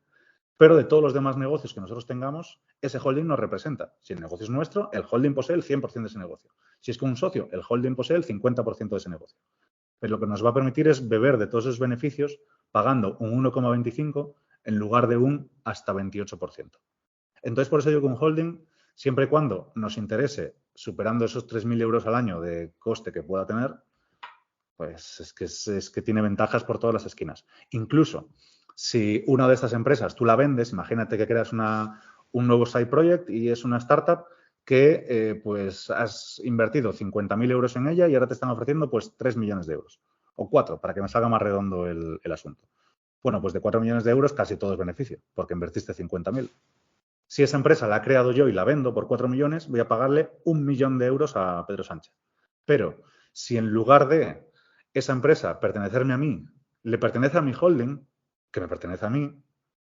pero de todos los demás negocios que nosotros tengamos, ese holding nos representa. Si el negocio es nuestro, el holding posee el 100% de ese negocio. Si es con un socio, el holding posee el 50% de ese negocio. Pero lo que nos va a permitir es beber de todos esos beneficios pagando un 1,25 en lugar de un hasta 28%. Entonces, por eso digo que un holding, siempre y cuando nos interese, superando esos 3.000 euros al año de coste que pueda tener, pues es que tiene ventajas por todas las esquinas. Incluso si una de estas empresas tú la vendes, imagínate que creas un nuevo side project y es una startup que pues has invertido 50.000 euros en ella y ahora te están ofreciendo pues 3 millones de euros. O 4, para que me salga más redondo el asunto. Bueno, pues de 4 millones de euros casi todo es beneficio, porque invertiste 50.000. Si esa empresa la he creado yo y la vendo por 4 millones, voy a pagarle 1 millón de euros a Pedro Sánchez. Pero si en lugar de esa empresa pertenecerme a mí, le pertenece a mi holding, que me pertenece a mí,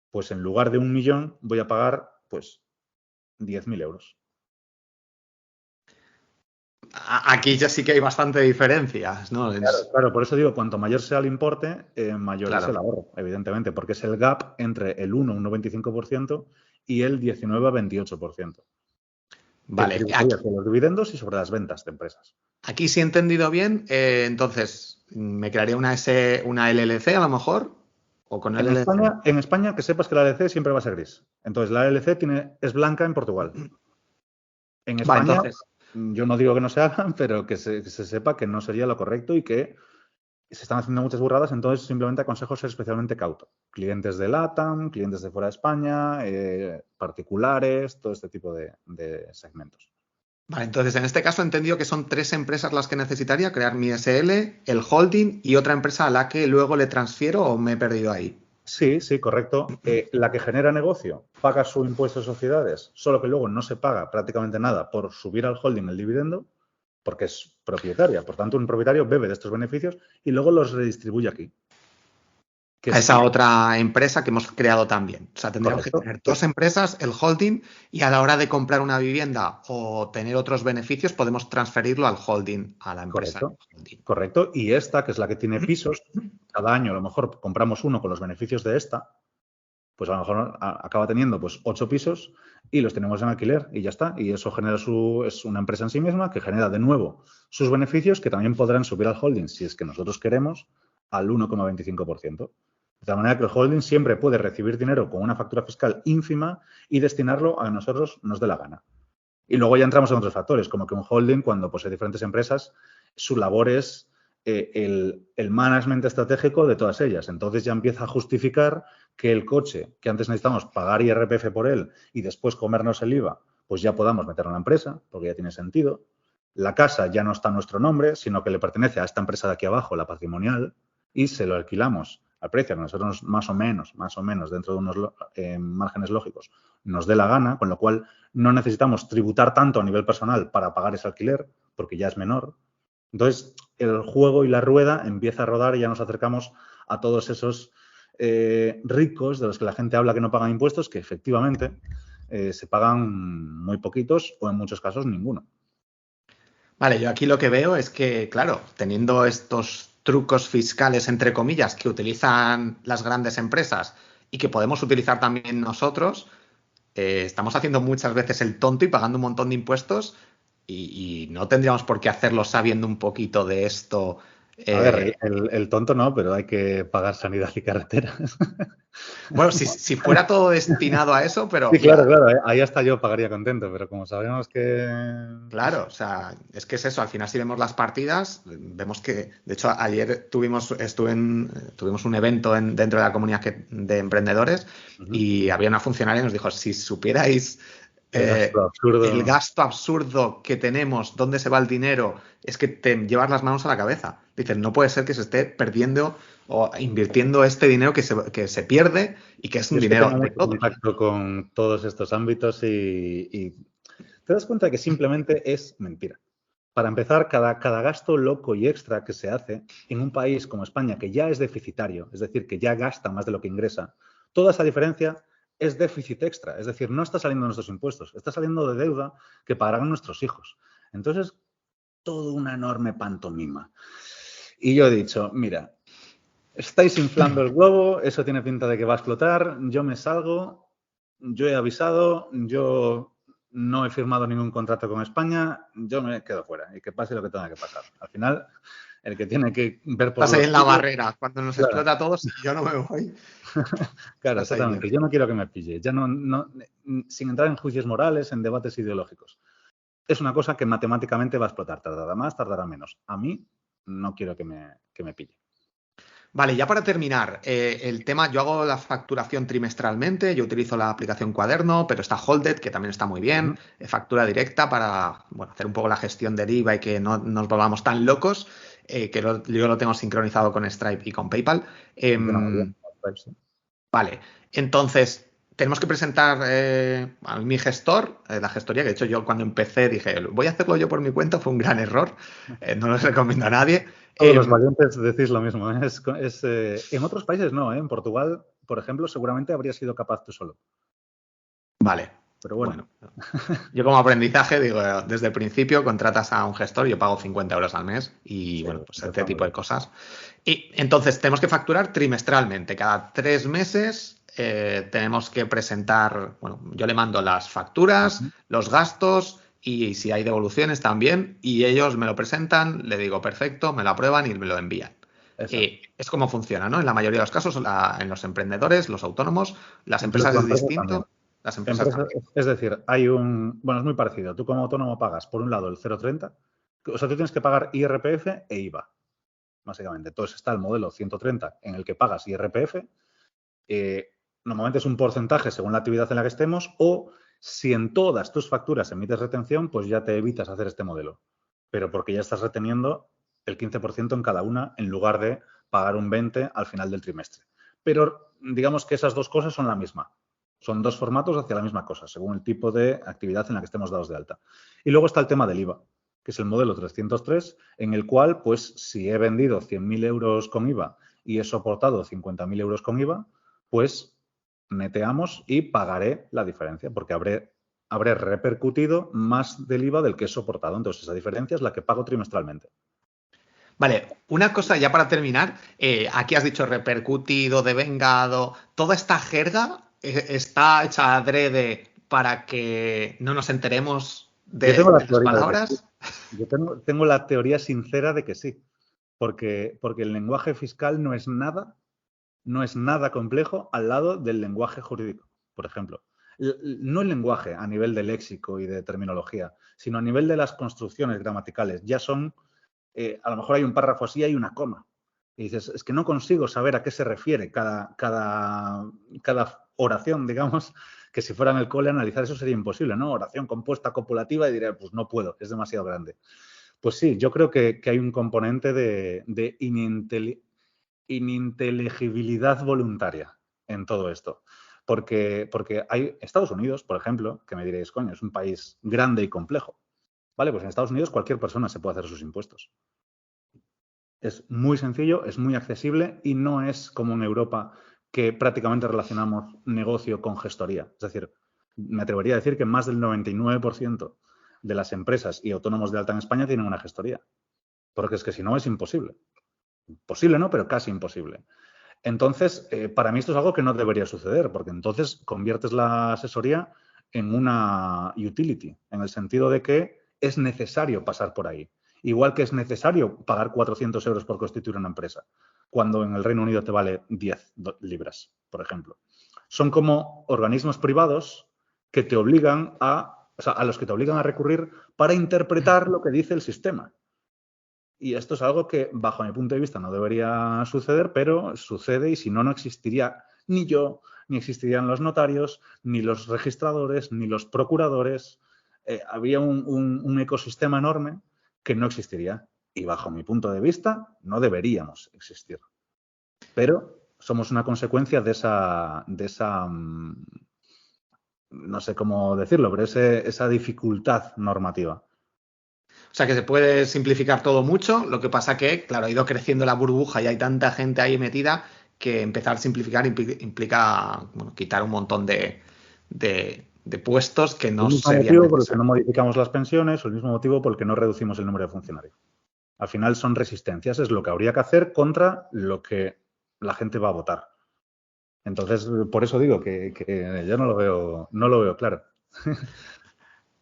pues en lugar de 1 millón voy a pagar pues 10.000 euros. Aquí ya sí que hay bastante diferencias, ¿no? Claro, por eso digo, cuanto mayor sea el importe, mayor es Claro. el ahorro, evidentemente, porque es el gap entre el 1,25% y el 19,28%. Vale, Que tributaría sobre los dividendos y sobre las ventas de empresas. aquí sí he entendido bien, entonces me crearía una LLC a lo mejor, o con LLC. En España, que sepas que la LLC siempre va a ser gris. Entonces, la LLC es blanca en Portugal. En Vale, España, entonces, yo no digo que no se hagan, pero que se sepa que no sería lo correcto y que se están haciendo muchas burradas, entonces simplemente aconsejo ser especialmente cauto. Clientes de LATAM, clientes de fuera de España, particulares, todo este tipo de segmentos. vale, entonces en este caso he entendido que son 3 empresas las que necesitaría, crear mi SL, el holding y otra empresa a la que luego le transfiero o me he perdido ahí. Sí, sí, correcto. La que genera negocio paga su impuesto de sociedades, solo que luego no se paga prácticamente nada por subir al holding el dividendo, porque es propietaria. Por tanto, un propietario bebe de estos beneficios y luego los redistribuye aquí. A esa otra empresa que hemos creado también. O sea, tendríamos Correcto. que tener 2 empresas, el holding, y a la hora de comprar una vivienda o tener otros beneficios, podemos transferirlo al holding, a la empresa. Correcto, correcto. Y esta, que es la que tiene pisos, cada año a lo mejor compramos uno con los beneficios de esta, pues a lo mejor acaba teniendo pues 8 pisos y los tenemos en alquiler y ya está. Y eso es una empresa en sí misma que genera de nuevo sus beneficios que también podrán subir al holding, si es que nosotros queremos, al 1,25%. De tal manera que el holding siempre puede recibir dinero con una factura fiscal ínfima y destinarlo a que nosotros nos dé la gana. Y luego ya entramos en otros factores, como que un holding, cuando posee diferentes empresas, su labor es el management estratégico de todas ellas. Entonces ya empieza a justificar que el coche, que antes necesitamos pagar IRPF por él y después comernos el IVA, pues ya podamos meterlo en la empresa, porque ya tiene sentido. La casa ya no está a nuestro nombre, sino que le pertenece a esta empresa de aquí abajo, la patrimonial, y se lo alquilamos al precio que nosotros más o menos, dentro de unos márgenes lógicos, nos dé la gana, con lo cual no necesitamos tributar tanto a nivel personal para pagar ese alquiler, porque ya es menor. Entonces, el juego y la rueda empieza a rodar y ya nos acercamos a todos esos ricos de los que la gente habla que no pagan impuestos, que efectivamente se pagan muy poquitos o en muchos casos ninguno. Vale, yo aquí lo que veo es que, claro, teniendo estos trucos fiscales, entre comillas, que utilizan las grandes empresas y que podemos utilizar también nosotros, estamos haciendo muchas veces el tonto y pagando un montón de impuestos y no tendríamos por qué hacerlo sabiendo un poquito de esto. A ver, el tonto no, pero hay que pagar sanidad y carreteras. Bueno, si fuera todo destinado a eso, pero Sí, mira, claro, ahí hasta yo pagaría contento, pero como sabemos que... claro, o sea, es que es eso, al final si vemos las partidas, vemos que, de hecho, ayer tuvimos un evento dentro de la comunidad de emprendedores y había una funcionaria que nos dijo, si supierais El gasto absurdo. El gasto absurdo que tenemos, dónde se va el dinero, es que te llevas las manos a la cabeza. Dices, no puede ser que se esté perdiendo o invirtiendo este dinero que se pierde y que es Yo un es que dinero tengo de mucho todos. contacto con todos estos ámbitos y te das cuenta que simplemente es mentira. Para empezar, cada gasto loco y extra que se hace en un país como España, que ya es deficitario, es decir, que ya gasta más de lo que ingresa, toda esa diferencia es déficit extra. Es decir, no está saliendo de nuestros impuestos, está saliendo de deuda que pagarán nuestros hijos. Entonces, todo una enorme pantomima. Y yo he dicho, mira, estáis inflando el globo, eso tiene pinta de que va a explotar, yo me salgo, yo he avisado, yo no he firmado ningún contrato con España, yo me quedo fuera y que pase lo que tenga que pasar. Al final, el que tiene que ver por Estás ahí los en la suyos, barrera. Cuando nos claro, explota a todos, si yo no me voy, claro, estás ahí exactamente. dentro. Yo no quiero que me pille, ya sin entrar en juicios morales, en debates ideológicos. Es una cosa que matemáticamente va a explotar, tardará más, tardará menos. A mí no quiero que me pille. Vale, ya para terminar, el tema, yo hago la facturación trimestralmente, yo utilizo la aplicación Cuaderno, pero está Holded, que también está muy bien, factura directa para bueno, hacer un poco la gestión del IVA y que no nos volvamos tan locos, yo lo tengo sincronizado con Stripe y con PayPal. Funciona muy bien. Sí. Vale, entonces tenemos que presentar a mi gestor, la gestoría, que de hecho yo cuando empecé dije, voy a hacerlo yo por mi cuenta, fue un gran error, no lo recomiendo a nadie. Todos los valientes decís lo mismo. En otros países no, ¿eh? En Portugal, por ejemplo, seguramente habrías sido capaz tú solo. Vale, Pero bueno. Yo como aprendizaje digo, desde el principio contratas a un gestor, yo pago 50 euros al mes y Sí, bueno, pues este está muy tipo de bien. cosas. Y entonces tenemos que facturar trimestralmente, cada 3 meses. Tenemos que presentar, bueno, yo le mando las facturas, los gastos y si hay devoluciones también y ellos me lo presentan, le digo perfecto, me lo aprueban y me lo envían. Exacto. Es como funciona, ¿no? En la mayoría de los casos, en los emprendedores, los autónomos, las empresas Incluso es empresas también. distinto, las empresas también. Es decir, bueno, es muy parecido. Tú como autónomo pagas, por un lado, el 0,30. O sea, tú tienes que pagar IRPF e IVA, básicamente. Entonces está el modelo 130 en el que pagas IRPF. Normalmente es un porcentaje según la actividad en la que estemos, o si en todas tus facturas emites retención, pues ya te evitas hacer este modelo. Pero porque ya estás reteniendo el 15% en cada una en lugar de pagar un 20% al final del trimestre. Pero digamos que esas dos cosas son la misma. Son dos formatos hacia la misma cosa, según el tipo de actividad en la que estemos dados de alta. Y luego está el tema del IVA, que es el modelo 303, en el cual, pues, si he vendido 100.000 euros con IVA y he soportado 50.000 euros con IVA, pues neteamos y pagaré la diferencia, porque habré repercutido más del IVA del que he soportado. Entonces, esa diferencia es la que pago trimestralmente. Vale, una cosa ya para terminar. Aquí has dicho repercutido, devengado. Toda esta jerga está hecha adrede para que no nos enteremos Yo tengo la de las teoría de que sí. palabras. Yo tengo la teoría sincera de que sí. Porque el lenguaje fiscal no es nada complejo al lado del lenguaje jurídico, por ejemplo. No el lenguaje a nivel de léxico y de terminología, sino a nivel de las construcciones gramaticales. Ya son, a lo mejor hay un párrafo así, hay una coma. Y dices, es que no consigo saber a qué se refiere cada oración, digamos, que si fuera en el cole analizar eso sería imposible, ¿no? Oración compuesta copulativa y diré, pues no puedo, es demasiado grande. Pues sí, yo creo que hay un componente de ininteligibilidad voluntaria en todo esto. Porque hay Estados Unidos, por ejemplo, que me diréis, coño, es un país grande y complejo. Vale, pues en Estados Unidos cualquier persona se puede hacer sus impuestos. Es muy sencillo, es muy accesible y no es como en Europa que prácticamente relacionamos negocio con gestoría. Es decir, me atrevería a decir que más del 99% de las empresas y autónomos de alta en España tienen una gestoría. Porque es que si no es imposible. Posible no, pero casi imposible. Entonces, para mí esto es algo que no debería suceder, porque entonces conviertes la asesoría en una utility, en el sentido de que es necesario pasar por ahí. Igual que es necesario pagar 400 euros por constituir una empresa, cuando en el Reino Unido te vale 10 libras, por ejemplo. Son como organismos privados que te obligan a los que te obligan a recurrir para interpretar lo que dice el sistema. Y esto es algo que, bajo mi punto de vista, no debería suceder, pero sucede y si no, no existiría ni yo, ni existirían los notarios, ni los registradores, ni los procuradores. Habría un ecosistema enorme que no existiría. Y bajo mi punto de vista, no deberíamos existir. Pero somos una consecuencia de esa no sé cómo decirlo, pero esa dificultad normativa. O sea que se puede simplificar todo mucho, lo que pasa que, claro, ha ido creciendo la burbuja y hay tanta gente ahí metida que empezar a simplificar implica bueno, quitar un montón de puestos que no El mismo serían motivo por el que no necesarios. modificamos las pensiones, o el mismo motivo por el que no reducimos el número de funcionarios. Al final son resistencias, es lo que habría que hacer contra lo que la gente va a votar. Entonces, por eso digo que yo no lo veo claro.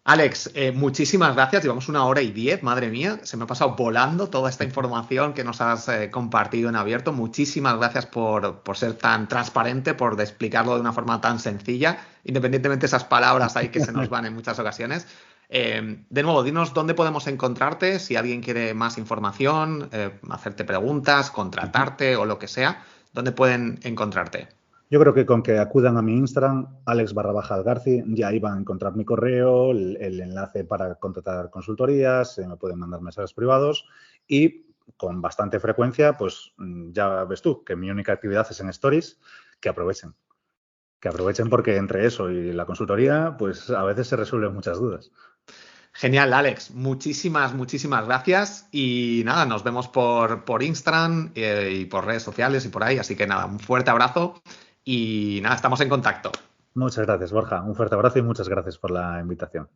Alex, muchísimas gracias. Llevamos 1 hora y 10, madre mía. Se me ha pasado volando toda esta información que nos has compartido en abierto. Muchísimas gracias por ser tan transparente, por explicarlo de una forma tan sencilla, independientemente de esas palabras ahí que se nos van en muchas ocasiones. De nuevo, dinos dónde podemos encontrarte, si alguien quiere más información, hacerte preguntas, contratarte o lo que sea, ¿dónde pueden encontrarte? Yo creo que con que acudan a mi Instagram, Alex_Algarci, ya ahí van a encontrar mi correo, el enlace para contratar consultorías, me pueden mandar mensajes privados y con bastante frecuencia, pues ya ves tú, que mi única actividad es en Stories, que aprovechen. Que aprovechen porque entre eso y la consultoría, pues a veces se resuelven muchas dudas. Genial, Alex. Muchísimas gracias. Y nada, nos vemos por Instagram y por redes sociales y por ahí. Así que nada, un fuerte abrazo y nada, estamos en contacto. Muchas gracias, Borja. Un fuerte abrazo y muchas gracias por la invitación.